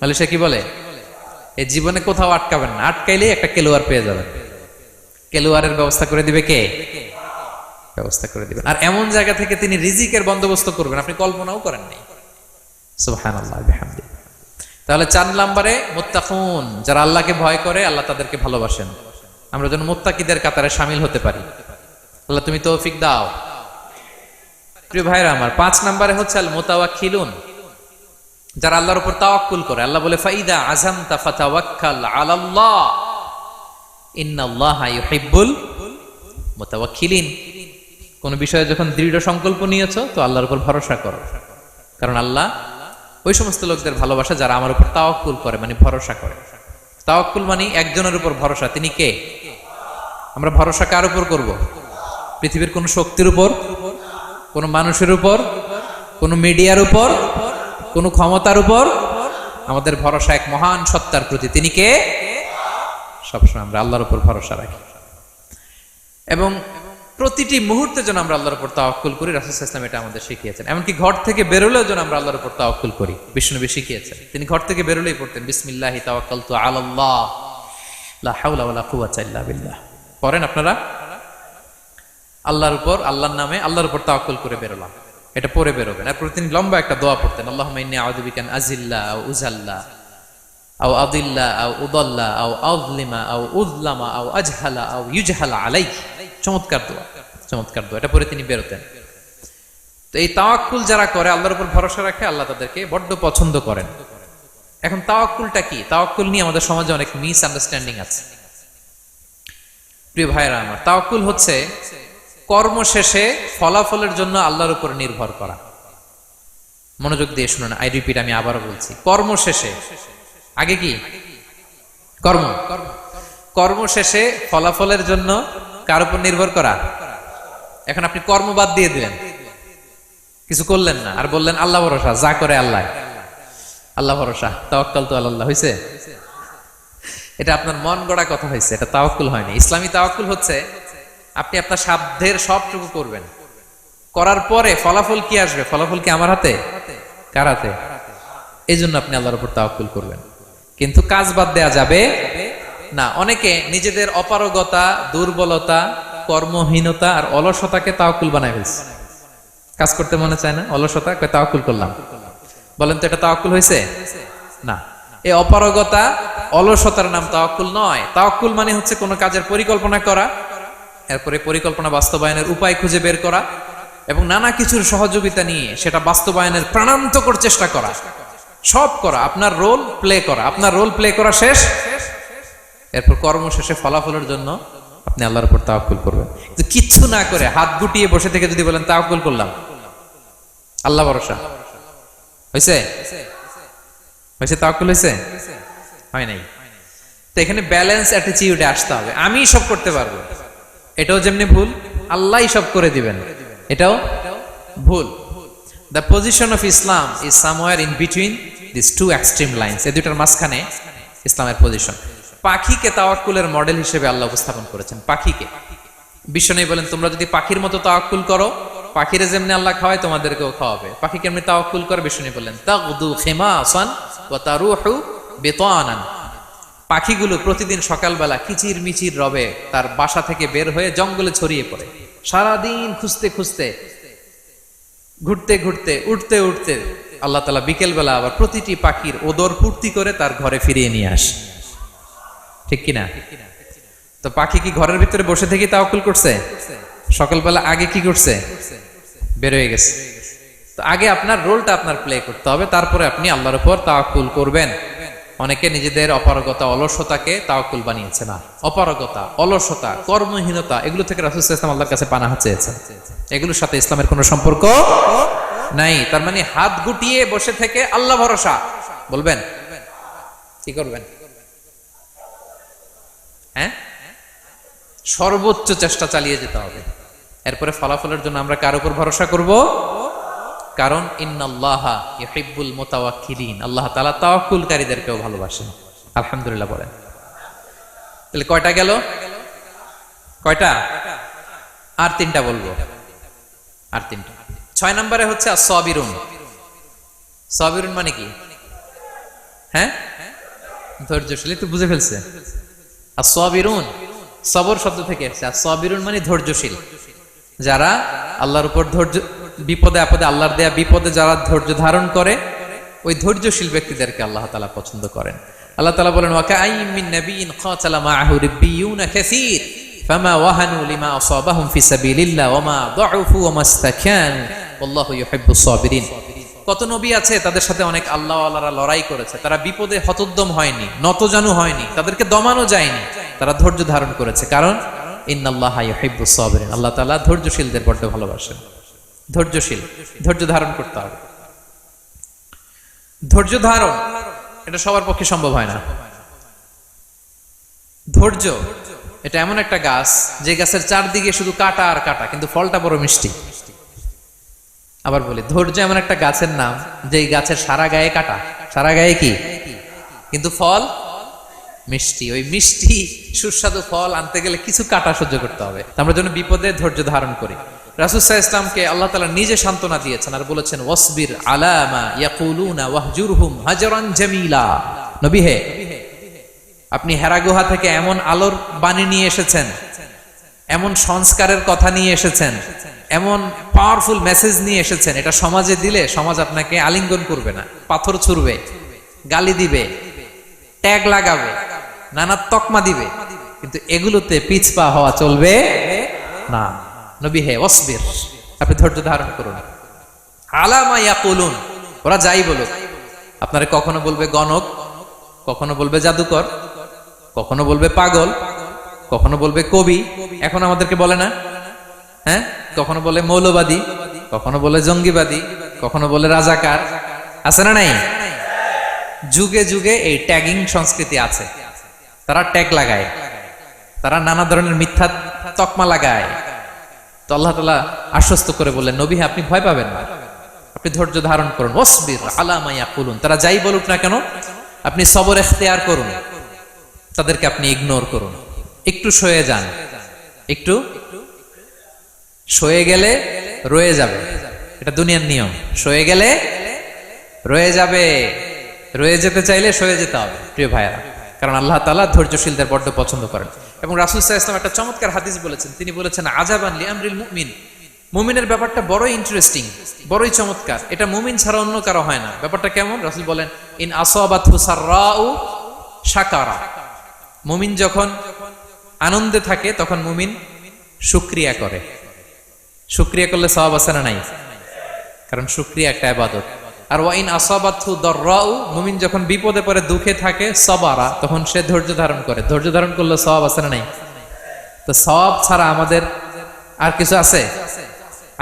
মালয়েশিয়া কি বলে? এই জীবনে কোথাও আটকাবেন না, আটকাইলেই একটা কেলুয়ার পেয়ে যাবেন। কেলুয়ারের ব্যবস্থা করে দিবে কে? ব্যবস্থা করে দিবেন। আর এমন জায়গা থেকে তিনি রিজিকের বন্দোবস্ত করবেন আপনি কল্পনাও করেন নাই। সুবহানাল্লাহ ওয়া বিহামদিহি। তাহলে 4 নম্বরে মুত্তাকুন, যারা আল্লাহকে ভয় করে আল্লাহ তাদেরকে ভালোবাসেন। আমরা যেন মুত্তাকিদের কাতারে শামিল হতে পারি, আল্লাহ তুমি তৌফিক দাও। প্রিয় ভাইরা আমার, 5 নম্বরে হচ্ছে আল মুতাওয়াক্কিলুন, যারা আল্লাহর উপর তাওয়াক্কুল করে। আল্লাহ বলে ফাইদা আযামতা ফাতাওয়াক্কাল আলাল্লাহ ইন্নাল্লাহা ইউহিব্বুল মুতাওয়াক্কিলিন। কোন বিষয়ে যখন দৃঢ় সংকল্প নিয়েছো তো আল্লাহর উপর ভরসা করো, কারণ আল্লাহ ওই সমস্ত লোকদের ভালোবাসা যারা আমার উপর তাওয়াক্কুল করে, মানে ভরসা করে। তাওয়াক্কুল মানে একজনের উপর ভরসা, তিনি কে? আমরা ভরসা কার উপর করব? পৃথিবীর কোন শক্তির উপর, কোন মানুষের উপর, কোন মিডিয়ার উপর, কোন ক্ষমতার উপর? আমাদের ভরসা এক মহান সত্তার প্রতি, তিনি কে? সবসময় আমরা আল্লাহর উপর ভরসা রাখি এবং প্রতিটি মুহূর্তে যেন আমরা আল্লাহর উপর তাওয়াক্কুল করি। রাসূল সাল্লাল্লাহু আলাইহি ওয়াসাল্লাম এটা আমাদের শিখিয়েছেন। এমনকি ঘর থেকে বেরোলেও যেন আমরা আল্লাহর উপর তাওয়াক্কুল করি, বিশ্বনবী শিখিয়েছেন। তিনি ঘর থেকে বেরোলেই পড়তেন বিসমিল্লাহি তাওয়াক্কালতু আলাল্লাহ লা হাওলা ওয়ালা কুওয়াতা ইল্লা বিল্লাহ। পড়েন আপনারা? আল্লাহর উপর, আল্লাহর নামে, আল্লাহর উপর তাওয়াক্কুল করে বেরোলাম, এটা পড়ে বেরোবেন। আর প্রতিদিন লম্বা একটা দোয়া পড়তেন, আল্লাহুম্মা ইন্নী আউযু বিকা আন আযিল্লা আও উযাল্লা আও আদিল্লা আও উদাল্লা আও আযলিমা আও উযলামা আও আজহালা আও ইউজহালা আলাই। চমৎকার দোয়া, চমৎকার দোয়া। এটা পরে তিনি বেরোতেন। তো এই তাওয়াক্কুল যারা করে, আল্লাহর উপর ভরসা রাখে, আল্লাহ তাদেরকে বড্ড পছন্দ করেন। এখন তাওয়াক্কুলটা কি? তাওয়াক্কুল নিয়ে আমাদের সমাজে অনেক মিস আন্ডারস্ট্যান্ডিং আছে। প্রিয় ভাইরা আমার, তাওয়াক্কুল হচ্ছে কর্ম শেষে ফলাফলের জন্য আল্লাহর উপর নির্ভর করা। মনোযোগ দিয়ে শুনুন, আই রিপিট, আমি আবারও বলছি, কর্ম শেষে, আগে কি কর্ম, কর্ম শেষে ফলাফলের জন্য কার উপর নির্ভর করা? এখন আপনি কর্ম বাদ দিয়ে দিলেন, কিছু করলেন না, আর বললেন আল্লাহ ভরসা, যা করে আল্লাহ, আল্লাহ ভরসা, তাওয়াক্কালতু আলাল্লাহ। হইছে? এটা আপনার মন গড়া কথা হয়েছে, এটা তাওয়াক্কুল হয়নি। ইসলামী তাওয়াক্কুল হচ্ছে আপনি আপনার সাধ্যের সবটুকু করবেন, করার পরে ফলাফল কি আসবে? ফলাফল কি আমার হাতে? কার হাতে? এই জন্য আপনি আল্লাহর উপর তাওয়াক্কুল করবেন, কিন্তু কাজ বাদ দেয়া যাবে না। অনেকে নিজেদের অপারগতা, দুর্বলতা, কর্মহীনতা আর অলসতাকে তাওয়াক্কুল বানায় ফেলছে। কাজ করতে মনে চায় না, অলসতা, কয় তাওয়াক্কুল করলাম। বলেন তো এটা তাওয়াক্কুল হয়েছে? না। এই অপারগতা, অলসতার নাম তাওয়াক্কুল নয়। তাওয়াক্কুল মানে হচ্ছে কোনো কাজের পরিকল্পনা করা, এরপরে পরিকল্পনা বাস্তবায়নের উপায় খুঁজে বের করা এবং নানা কিছুর সহযোগিতা নিয়ে সেটা বাস্তবায়নের প্রাণান্তকর চেষ্টা করা, সব করা, আপনার রোল প্লে করা। আপনার রোল প্লে করা শেষ, এরপর কর্ম শেষে ফলাফলের জন্য আপনি আল্লাহর উপর তাওয়াক্কুল করবেন। কিন্তু কিচ্ছু না করে হাত গুটিয়ে বসে থেকে যদি বলেন তাওয়াক্কুল করলাম, আল্লাহ ভরসা, হয়েছে? হয়েছে? তাওয়াক্কুল হয়েছে? হয় নাই। তো এখানে ব্যালেন্স অ্যাটিটিউডে আসতে হবে। আমি সব করতে পারবো, এটাও যেমনি ভুল, আল্লাহই সব করে দিবেন, এটাও ভুল। The position of Islam is somewhere in between these two extreme lines. এই দুইটার মাঝখানে ইসলামের পজিশন। পাখিকে তাওয়াক্কুলের মডেল হিসেবে আল্লাহ উপস্থাপন করেছেন। পাখিকে বিশ্বনবী বলেন তোমরা যদি পাখির মতো তাওয়াক্কুল করো পাখিরে যেমনি আল্লাহ খাওয়ায় তোমাদেরকেও খাওয়াবে। পাখি কেমনি তাওয়াক্কুল করে বিষ্ণু বললেন তাগদু খিমাসান ওয়া তারুহু বিতানান। পাখিগুলো প্রতিদিন সকালবেলা কিচির মিচির রবে তার বাসা থেকে বের হয়ে জঙ্গলে ছড়িয়ে পড়ে, সারাদিন খুঁজতে খুঁজতে, ঘুরতে ঘুরতে, উঠতে উঠতে আল্লাহ তাআলা বিকেল বেলা আবার প্রতিটি পাখির ওদর পূর্তি করে তার ঘরে ফিরিয়ে নিয়ে আসে। ঠিক কিনা? তো পাখি কি ঘরের ভিতরে বসে থেকে তাওয়াক্কুল করছে? সকালবেলা আগে কি করছে? বের হয়ে গেছে। তো আগে আপনার রোলটা আপনার প্লে করতে হবে, তারপরে আপনি আল্লাহর উপর তাওয়াক্কুল করবেন। অনেকে নিজেদের অপারগতা, অলসতাকে তাওয়াক্কুল বানিয়েছে। না, অপারগতা, অলসতা, কর্মহীনতা এগুলো থেকে রাসূল সাল্লাল্লাহু আলাইহি ওয়াসাল্লাম আল্লাহর কাছে পানাহ চেয়েছেন। এগুলোর সাথে ইসলামের কোনো সম্পর্ক নাই। তার মানে হাত গুটিয়ে বসে থেকে আল্লাহ ভরসা বলবেন, কি করবেন? হ্যাঁ, সর্বোচ্চ চেষ্টা চালিয়ে যেতে হবে। এরপরে ফলাফলের জন্য আমরা কার উপর ভরসা করব? কারণ ইন্নাল্লাহা ইউহিব্বুল মুতাওয়াক্কিলিন, আল্লাহ তাআলা তাওয়াক্কুলকারীদেরকেও ভালোবাসেন। আলহামদুলিল্লাহ বলেন। তাহলে কয়টা গেল? কয়টা? আর তিনটা বলবো, আর তিনটা। 6 নম্বরে হচ্ছে as-সাবিরুন। সাবিরুন মানে কি? হ্যাঁ, ধৈর্যশীল। তো বুঝে ফেলছে। as-সাবিরুন সবর শব্দ থেকে এসেছে। as-সাবিরুন মানে ধৈর্যশীল। যারা আল্লাহর উপর ধৈর্য, বিপদে আপদে, আল্লাহর দেয়া বিপদে যারা ধৈর্য ধারণ করে, ওই ধৈর্যশীল ব্যক্তিদেরকে আল্লাহ তাআলা পছন্দ করেন। আল্লাহ তাআলা বলেন ওয়া কাআইয়্যিম মিন নাবিয়্যিন ক্বাতালা মাআহু রিব্বিয়ুনা কাসীর ফামা ওয়াহানু লিমা আসাবাহুম ফি সাবিলিল্লাহ ওয়া মা দুউফু ওয়া মাস্তাকানু ওয়াল্লাহু ইউহিব্বুস সাবিরিন। কত নবী আছে তাদের সাথে অনেক আল্লাহওয়ালারা লড়াই করেছে, তারা বিপদে হতোদ্যম হয়নি, নতজানু হয়নি, তাদেরকে দমানো যায়নি, তারা ধৈর্য ধারণ করেছে। কারণ ইন্নাল্লাহা ইউহিব্বুস সাবিরিন, আল্লাহ তাআলা ধৈর্যশীলদের বড় ভালোবাসেন। ধৈর্যশীল, ধৈর্য ধারণ করতে হবে। ধৈর্য ধারণ এটা সবার পক্ষে সম্ভব হয় না। ধৈর্য এটা এমন একটা গাছ, যে গাছের চারদিকে শুধু কাটা আর কাটা, কিন্তু ফলটা বড় মিষ্টি। আবার বলি, ধৈর্য এমন একটা গাছের নাম, যে গাছের সারা গায়ে কাটা, সারা গায়ে কি, কিন্তু ফল মিষ্টি। ওই মিষ্টি সুস্বাদু ফল আনতে গেলে কিছু কাটা সহ্য করতে হবে। আমরা যেন বিপদে ধৈর্য ধারণ করি। রাসূল সাল্লাল্লাহু আলাইহি ওয়াসাল্লামকে আল্লাহ তাআলা নিজে সান্ত্বনা দিয়েছেন আর বলেছেন ওয়াসবির আলা মা ইয়াকুলুনা ওয়াহজুরহুম হাজরান জামিলা। নবী হে, আপনি হেরা গুহা থেকে এমন আলোর বাণী নিয়ে এসেছেন, এমন সংস্কারের কথা নিয়ে এসেছেন, এমন পাওয়ারফুল মেসেজ নিয়ে এসেছেন, এটা সমাজে দিলে সমাজ আপনাকে আলিঙ্গন করবে না, পাথর ছুড়বে, গালি দিবে, ট্যাগ লাগাবে, নানা তকমা দিবে, কিন্তু এগুলোতে পিছপা হওয়া চলবে না। নবী হে ওয়াসবির, আপনি ধৈর্য ধারণ করুন। আলা মা ইয়াকুলুন, ওরা যাই বলুক, আপনারে কখনো বলবে গণক, কখনো বলবে জাদুকর, কখনো বলবে পাগল, কখনো বলবে কবি, এখন আমাদেরকে বলে না, হ্যাঁ, কখনো বলে মৌলবাদী, কখনো বলে জঙ্গিবাদী, কখনো বলে রাজাকার, আছে না নাই? যুগে যুগে এই ট্যাগিং সংস্কৃতি আছে। তারা ট্যাগ লাগায়, তারা নানা ধরনের মিথ্যা তকমা লাগায়। তো আল্লাহ তাআলা আশ্বস্ত করে বললেন, নবী আপনি ভয় পাবেন না, আপনি ধৈর্য ধারণ করুন। ওয়াসবির আলা মা ইয়াকুলুন, তারা যাই বলুক না কেন আপনি সবর ইখতিয়ার করুন, তাদেরকে আপনি ইগনোর করুন, একটু সয়ে যান। একটু সয়ে গেলে রয়ে যাবে, এটা দুনিয়ার নিয়ম। সয়ে গেলে রয়ে যাবে, রয়ে যেতে চাইলে সয়ে যেতে হবে প্রিয় ভাইরা, কারণ আল্লাহ তাআলা ধৈর্যশীলদের বড্ড পছন্দ করেন। এবং রাসূল সাল্লাল্লাহু আলাইহি ওয়াসাল্লাম একটা চমৎকার হাদিস বলেছেন, তিনি বলেছেন আজাবান লিআমরিল মুমিন, মুমিনের ব্যাপারটা বড়ই ইন্টারেস্টিং, বড়ই চমৎকার, এটা মুমিন ছাড়া অন্য কারো হয় না। ব্যাপারটা কেমন? রাসূল বলেন ইন আসাবাতহু সাররাউ শাকারা, মুমিন যখন আনন্দে থাকে তখন মুমিন শুকরিয়া করে। শুকরিয়া করলে সওয়াব আছে না নাই? কারণ শুকরিয়া একটা ইবাদত। আর ওয়াইন আসাবাতহু দাররাউ, মুমিন যখন বিপদে পড়ে দুঃখে থাকে সাবারা, তখন সে ধৈর্য ধারণ করে। ধৈর্য ধারণ করলে সওয়াব আছে না নাই? তো সওয়াব ছাড়া আমাদের আর কিছু আছে?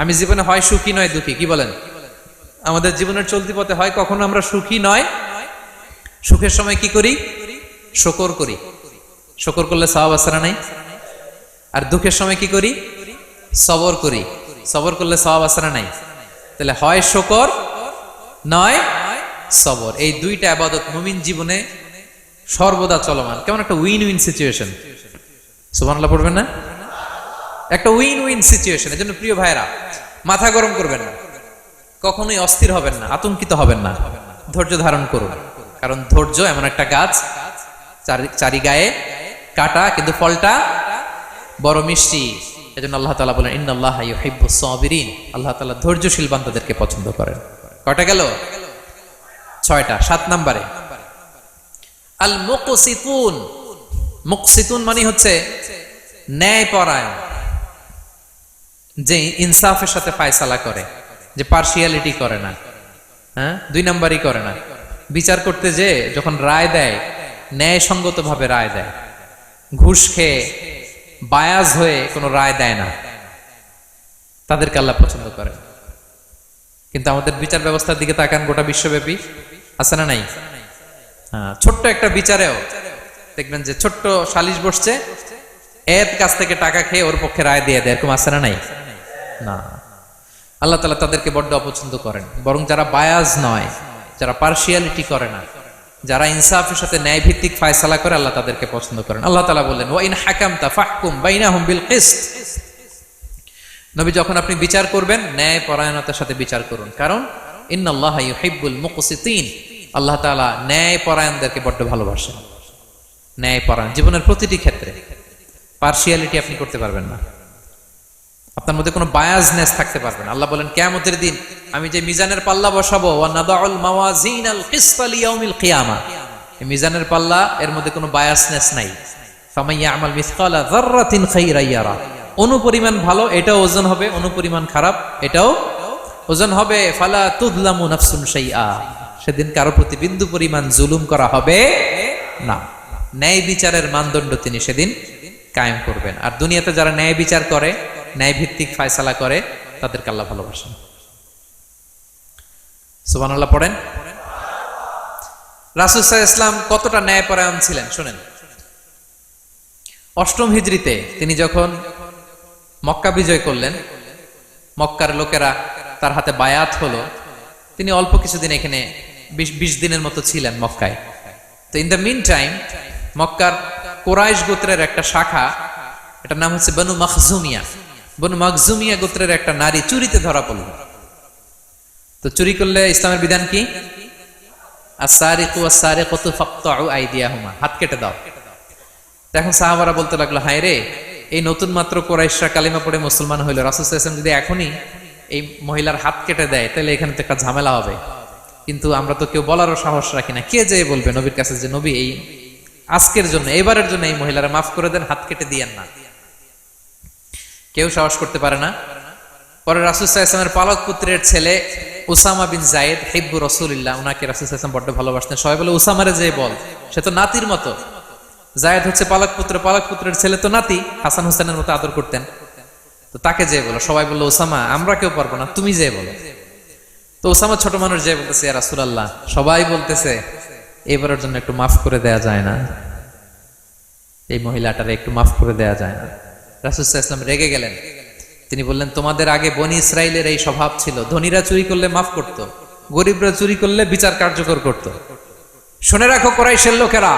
আমি জীবনে হয় সুখী নয় দুঃখী, কি বলেন? আমাদের জীবনের চলতি পথে হয় কখনো আমরা সুখী নয়, সুখের সময় কি করি? শুকর করি। শুকর করলে সওয়াব আছে না নাই? আর দুঃখের সময় কি করি? সবর করি। সবর করলে সওয়াব আছে না নাই? তাহলে হয় শুকর নয় সবর, এই দুইটা ইবাদত মুমিন জীবনে সর্বদা চলমান। কেমন একটা উইন উইন সিচুয়েশন, সুবহানাল্লাহ পড়বেন না? একটা উইন উইন সিচুয়েশন। এজন্য প্রিয় ভাইরা, মাথা গরম করবেন না, কখনোই অস্থির হবেন না, আতঙ্কিত হবেন না, ধৈর্য ধারণ করুন। কারণ ধৈর্য এমন একটা গাছ, চারি গায়ে কাটা, কিন্তু ফলটা বড় মিষ্টি। এজন্য আল্লাহ তাআলা বলেন ইন্নাল্লাহা ইউহিব্বুস সাবিরিন, আল্লাহ তাআলা ধৈর্যশীল বান্দাদেরকে পছন্দ করেন। কয়টা গেল? 6টা। 7 নম্বরে আল মুকসিতুন। মুকসিতুন মানে হচ্ছে ন্যায়পরায়ণ, যে ইনসাফের সাথে ফায়সালা করে, যে পার্শিয়ালিটি করে না, হ্যাঁ, 2 নাম্বারই করে না। বিচার করতে যে যখন রায় দেয় ন্যায়সঙ্গত ভাবে রায় দেয়, ঘুষ খেয়ে বায়াজ হয়ে কোনো রায় দেয় না, তাদেরকে আল্লাহ পছন্দ করে। কিন্তু আমাদের বিচার ব্যবস্থার দিকে তাকান, গোটা বিশ্বব্যাপী আছে না নাই? হ্যাঁ, ছোট্ট একটা বিচারেও দেখবেন যে ছোট্ট সালিশ বসছে, এর কাছ থেকে টাকা খেয়ে ওর পক্ষে রায় দিয়ে দেয়, এরকম আছে না নাই? না, আল্লাহ তাআলা তাদেরকে বড্ড অপছন্দ করেন। বরং যারা বায়াজ নয়, যারা পার্শিয়ালিটি করে না, যারা ইনসাফের সাথে ন্যায় ভিত্তিক ফায়সালা করে, আল্লাহ তাদেরকে পছন্দ করেন। আল্লাহ তাআলা বললেন ওয়া ইন হাকামতা ফাহকুম বাইনাহুম বিল কিসত। নবী, যখন আপনি বিচার করবেন ন্যায় পরায়ণতার সাথে বিচার করুন, কারণ ইন্নাল্লাহা ইউহিব্বুল মুকসিতিন, আল্লাহ তাআলা ন্যায় পরায়ণদেরকে বড্ড ভালোবাসেন। ন্যায় পরায়ণ জীবনের প্রতিটি ক্ষেত্রে, পার্শিয়ালিটি আপনি করতে পারবেন না, আপনার মধ্যে কোনো বায়াসনেস থাকতে পারবে না। আল্লাহ বলেন কিয়ামতের দিন আমি যে মিজানের পাল্লা বসাবো, ওয়া নাদাউল মাওয়াজিনাল কিসতা লিয়াউমিল কিয়ামা, এই মিজানের পাল্লা, এর মধ্যে কোনো বায়াসনেস নাই। ফামাইয়া আমাল মিসকালা যাররাতিন খাইরান ইয়ারা, অনুপরিমাণ ভালো এটাও ওজন হবে, অনুপরিমাণ খারাপ এটাও ওজন হবে। ফালা তুযলামু নাফসুন শাইআ, সেদিন কারো প্রতি বিন্দু পরিমাণ জুলুম করা হবে না। ন্যায় বিচারের মানদণ্ড তিনি সেদিন কায়েম করবেন। আর দুনিয়াতে যারা ন্যায় বিচার করে, ন্যায় ভিত্তিক ফায়সালা করে, তাদেরকে আল্লাহ ভালোবাসেন। সুবহানাল্লাহ পড়েন। রাসূল সাল্লাল্লাহু আলাইহি ওয়াসাল্লাম কতটা ন্যায়পরায়ণ ছিলেন শুনেন। 8ম হিজরিতে তিনি যখন মক্কা বিজয় করলেন, মক্কার লোকেরা তার হাতে বায়াত হলো, তিনি অল্প কিছুদিন এখানে 20 দিনের মতো ছিলেন মক্কায়। তো ইন দ্য মিন টাইম মক্কার কুরাইশ গোত্রের একটা শাখা, এটার নাম হচ্ছে বনু মাখজুমিয়া। বনু মাখজুমিয়া গোত্রের একটা নারী চুরিতে ধরা পড়ল। তো চুরি করলে ইসলামের বিধান কি? আস-সারিকু ওয়াস-সারিকাতু ফাকতাউ আইদিয়াহুমা, হাত কেটে দাও। এখন সাহাবারা বলতে লাগলো, হায় রে, এই নতুন মাত্র কুরাইশরা কালিমা পড়ে মুসলমান হইল, রাসূল সাল্লাল্লাহু আলাইহি ওয়াসাল্লাম যদি এখনই এই মহিলার হাত কেটে দেয়, তাহলে এখানে তো একটা ঝামেলা হবে। কিন্তু আমরা তো কেউ বলারও সাহস রাখি না। কে যে বলবে নবীর কাছে যে নবী, এই আজকের জন্য, এবারের জন্য এই মহিলারা মাফ করে দেন, হাত কেটে দিয়েন না। কেউ সাহস করতে পারে না। পরে রাসূল সাল্লাল্লাহু আলাইহি ওয়াসাল্লামের পালক পুত্রের ছেলে উসামা বিন যায়েদ হিব্বু রাসূলিল্লাহ, উনাকে রাসূল সাল্লাল্লাহু আলাইহি ওয়াসাল্লাম বড্ড ভালোবাসতেন। সবাই বলে উসামারে যে বল, সে তো নাতির মতো। যায়েদ হচ্ছে পালক পুত্র, পালক পুত্রের ছেলে তো নাতি, হাসান হোসেনের মতো আদর করতেন। তো তাকে যে বলো, সবাই বললো উসামা আমরা কেউ পারবো না, তুমি যে বলো। তো উসামা ছোট মানুষ যে বলতেছে, ইয়া রাসূলুল্লাহ সবাই বলতেছে এবারের জন্য একটু মাফ করে দেয়া যায় না, এই মহিলাটারে একটু মাফ করে দেয়া যায় না। রাসূল সাল্লাল্লাহু আলাইহি ওয়াসাল্লাম রেগে গেলেন। তিনি বললেন, তোমাদের আগে বনি ইসরাইলের এই স্বভাব ছিল, ধনীরা চুরি করলে মাফ করত, গরিবরা চুরি করলে বিচার কার্যকর করত। শুনে রাখো কুরাইশের লোকেরা,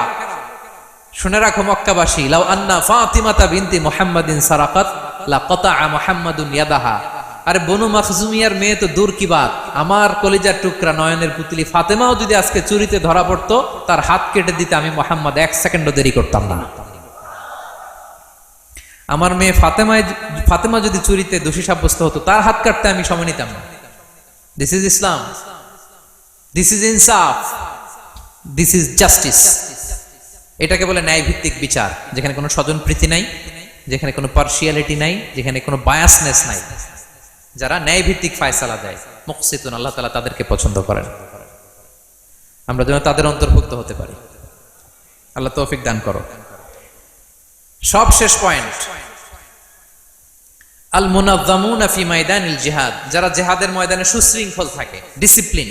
শুনে রাখো মক্কাবাসী, লাউ আন্না ফাতিমাতা বিনতি মুহাম্মাদিন সারাকাত লাকাতাআ মুহাম্মাদুন ইয়াদাহা। আরে বনু মাখজুমিয়ার মেয়ে তো দূর কি বাত, আমার কলিজার টুকরা নয়নের পুতলি ফাতেমাও যদি আজকে চুরিতে ধরা পড়তো, তার হাত কেটে দিতে আমি মুহাম্মদ 1 সেকেন্ডও দেরি করতাম না। আমার মেয়ে ফাতেমা যদি চুরিতে দোষী সাব্যস্ত হতো, তার হাত কাটতে আমি সময় নিতাম না। This is Islam, this is ইনসাফ, দিস ইজ জাস্টিস। এটাকে বলে ন্যায় ভিত্তিক বিচার, যেখানে কোনো স্বজনপ্রীতি নাই, যেখানে কোনো পার্শিয়ালিটি নাই, যেখানে কোনো বায়াসনেস নাই। যারা ন্যায় ভিত্তিক ফায়সালা দেয়, মুকসিতুন, আল্লাহ তাআলা তাদেরকে পছন্দ করেন। আমরা যেন তাদের অন্তর্ভুক্ত হতে পারি। আল্লাহ তৌফিক দান করো। সব শেষ পয়েন্ট, আল মুনাজ্জামুনা ফি মাইদানিল জিহাদ, যারা জিহাদের ময়দানে সুশৃঙ্খল থাকে, ডিসিপ্লিন।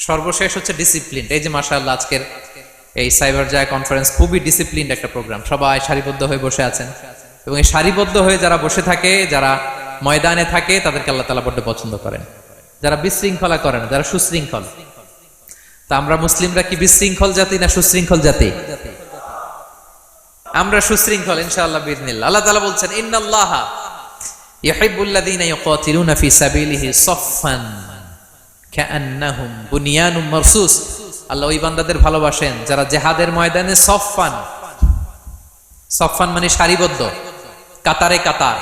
সর্বশেষ হচ্ছে ডিসিপ্লিন। এই যে মাশাআল্লাহ আজকের এই সাইবার জায় কনফারেন্স খুবই ডিসিপ্লিনড একটা প্রোগ্রাম, সবাই সারিবদ্ধ হয়ে বসে আছেন, এবং এই সারিবদ্ধ হয়ে যারা বসে থাকে, যারা ময়দানে থাকে, তাদেরকে আল্লাহ তাআলা বড্ড পছন্দ করেন। যারা বিশৃঙ্খলা করে না, যারা সুশৃঙ্খল। তা আমরা মুসলিমরা কি বিশৃঙ্খল জাতি না সুশৃঙ্খল জাতি? আমরা সুশৃঙ্খল ইনশাআল্লাহ বিইذنিল্লাহ। আল্লাহ তাআলা বলছেন ইন্নাল্লাহা ইউহিব্বুল্লাযীনা ইউকাতিলুনা ফি সাবিলিহি সাফফান কাআন্নাহুম বুনিয়ানুম মারসুস। আল্লাহ ওই বান্দাদের ভালোবাসেন যারা জিহাদের ময়দানে সফফান, সফফান মানে সারিবদ্ধ, কাতারে কাতার,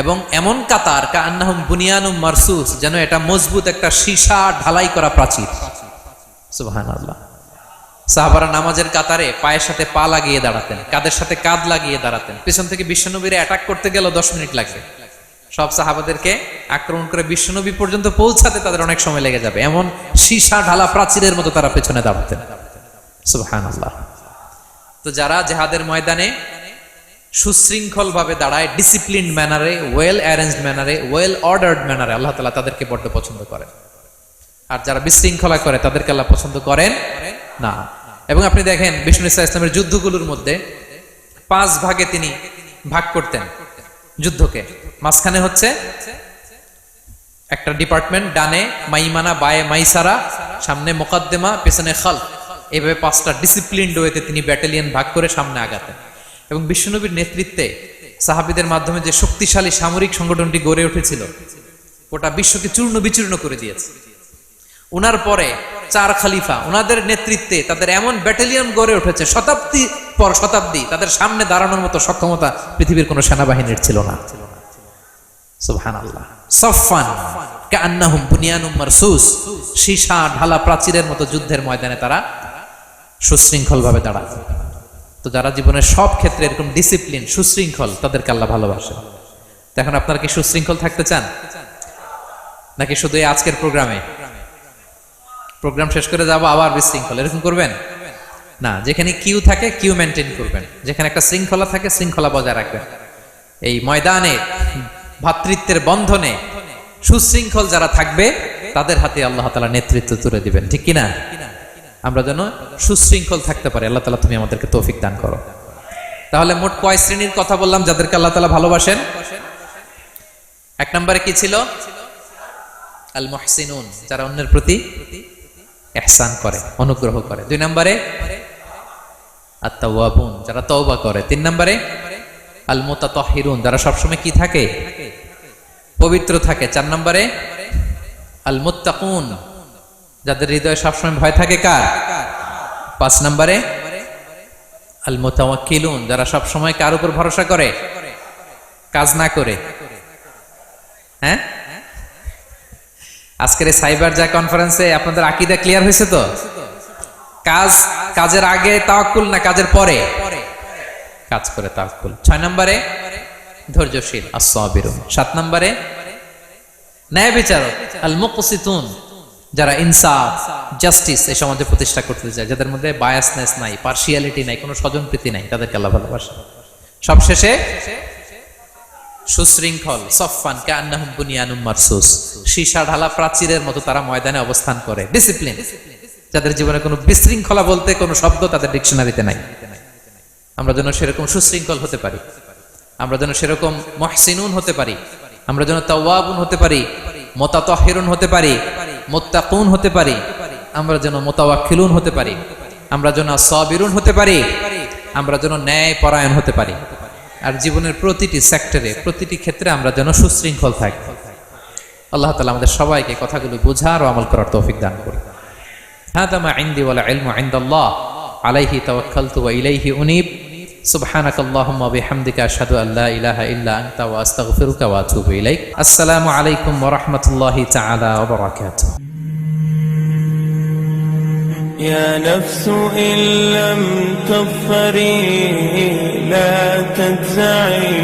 এবং এমন কাতার কাআন্নাহুম বুনিয়ানুম মারসুস, যেন এটা মজবুত একটা সীসা ঢালাই করা প্রাচীর। সুবহানাল্লাহ। সাহাবারা নামাজের কাতারে পায়ের সাথে পা লাগিয়ে দাঁড়াতেন, কাঁধের সাথে কাঁধ লাগিয়ে দাঁড়াতেন। পিছন থেকে বিশ্বনবীরে অ্যাটাক করতে গেল 10 মিনিট লাগবে। সব সাহাবাদেরকে আক্রমণ করে বিশ্বনবী পর্যন্ত পৌঁছাতে তাদের অনেক সময় লেগে যাবে, এমন সীসা ঢালা প্রাচীরের মতো তারা পেছনে দাঁড়াতেন। সুবহানাল্লাহ। তো যারা জিহাদের ময়দানে সুশৃঙ্খল ভাবে দাঁড়ায়, ডিসিপ্লিন ম্যানারে, ওয়েল অ্যারেঞ্জড ম্যানারে, ওয়েল অর্ডার্ড ম্যানারে, আল্লাহ তাআলা তাদেরকে বড্ড পছন্দ করেন। আর যারা বিশৃঙ্খলা করে তাদেরকে আল্লাহ পছন্দ করেন না। এবং আপনি দেখেন বিষ্ণু ইসা ইসলামের যুদ্ধগুলোর মধ্যে 5 ভাগে তিনি ভাগ করতেন যুদ্ধকে। মাঝখানে হচ্ছে একটা ডিপার্টমেন্ট, ডানে মাইমানা, বায়ে মাইসারা, সামনে মুকাদ্দেমা, পেছনে খালফ। এইভাবে 5টা ডিসিপ্লিনড ওয়েতে তিনি ব্যাটালিয়ন ভাগ করে সামনে আগাতেন। এবং বিশ্বনবীর নেতৃত্বে সাহাবীদের মাধ্যমে যে শক্তিশালী সামরিক সংগঠনটি গড়ে উঠেছিল, ওটা বিশ্বকে চূর্ণ বিচূর্ণ করে দিয়েছে। উনার পরে 4 খলিফা, উনাদের নেতৃত্বে তাদের এমন ব্যাটালিয়ন গড়ে উঠেছে, শতাব্দী পর শতাব্দী তাদের সামনে দাঁড়ানোর মতো সক্ষমতা পৃথিবীর কোনো সেনাবাহিনীর ছিল না। সুবহানাল্লাহ। সাফফান কাআন্নাহুম বুনিয়ানুম মারসুস, সীসা ঢালা প্রাচীরের মতো যুদ্ধের ময়দানে তারা সুশৃঙ্খল ভাবে দাঁড়ায়। তো যারা জীবনের সব ক্ষেত্রে এরকম ডিসিপ্লিন, সুশৃঙ্খল, তাদেরকে আল্লাহ ভালোবাসে। এখন আপনারা কি সুশৃঙ্খল থাকতে চান, নাকি শুধু এই আজকের প্রোগ্রাম শেষ করে যাবো আবার বিশৃঙ্খল, এরকম করবেন না? যেখানে কিউ থাকে কিউ মেনটেন করবেন, যেখানে একটা শৃঙ্খলা থাকে শৃঙ্খলা বজায় রাখবেন। এই ময়দানে ভ্রাতৃত্বের বন্ধনে সুশৃঙ্খল যারা থাকবে তাদের হাতে আল্লাহ তাআলা নেতৃত্ব তুলে দিবেন, ঠিক কিনা? আমরা যেন সুশৃঙ্খল থাকতে পারি। আল্লাহ তাআলা তুমি আমাদেরকে তৌফিক দান করো। তাহলে মোট কয় শ্রেণীর কথা বললাম যাদেরকে আল্লাহ তাআলা ভালোবাসেন? 1 নম্বরে কি ছিল? আল মুহসিনুন, যারা অন্যের প্রতি ইহসান করে, অনুগ্রহ করে। 2 নম্বরে আত তাওয়াবুন, যারা তওবা করে। 3 নম্বরে আল মুতাতাহহিরুন, যারা সবসময় কি থাকে? পবিত্র থাকে। 4 নম্বরে আল মুত্তাকুন, যাদের হৃদয়ে সবসময় ভয় থাকে কার? 5 নম্বরে আল মুতাওয়াক্কিলুন, যারা সবসময় কার উপর ভরসা করে? কাজ না করে। হ্যাঁ, আজকের এই সাইবার যা কনফারেন্সে আপনাদের আকীদা ক্লিয়ার হয়েছে তো? কাজের আগে তাওয়াক্কুল না কাজের পরে? কাজ করে তাওয়াক্কুল। 6 নম্বরে ধৈর্যশীল, আস-সাবিরুন। 7 নম্বরে ন্যায় বিচারক, আল মুকসিতুন, যারা ইনসাফ, জাস্টিস এই সমাজে প্রতিষ্ঠা করতে চায়, যাদের মধ্যে বায়াসনেস নাই, পার্সিয়ালিটি নাই, কোনো স্বজনপ্রীতি নাই, তাদেরকে আল্লাহ ভালোবাসে। সবশেষে সুশৃঙ্খল, সফফান কাআন্নাহুম বুনিয়ানুম মারসুস, সীসা ঢালা প্রাচীরের মতো তারা ময়দানে অবস্থান করে। ডিসিপ্লিন, যাদের জীবনে কোনো বিশৃঙ্খলা বলতে কোনো শব্দ তাদের ডিকশনারিতে নাই। আমরা যেন সেরকম সুশৃঙ্খল হতে পারি, আমরা যেন সেরকম মুহসিনুন হতে পারি, আমরা যেন তাওয়াবুন হতে পারি, মুতাতাহহিরুন হতে পারি, মুত্তাকুন হতে পারি, আমরা যেন মুতাওয়াক্কিলুন হতে পারি, আমরা যেন সাবিরুন হতে পারি, আমরা যেন ন্যায় পরায়ণ হতে পারি। আর জীবনের প্রতিটি সেক্টরে, প্রতিটি ক্ষেত্রে আমরা যেন সুশৃঙ্খল থাকি। আল্লাহ তাআলা আমাদের সবাইকে কথাগুলো বোঝার ও আমল করার তৌফিক দান করুন। হাদা মা ইনদি ওয়াল ইলমু ইনদাল্লাহ আলাইহি তাওয়াক্কালতু ওয়া ইলাইহি উনীব। সুবহানাকাল্লাহুম্মা ওয়া বিহামদিকা আশহাদু আল লা ইলাহা ইল্লা আনতা ওয়া আস্তাগফিরুকা ওয়া আতুবু ইলাইক। আসসালামু আলাইকুম ওয়া রাহমাতুল্লাহি তাআলা ওয়া বারাকাতুহু। يا نفس إن لم تظفري لا تجزعي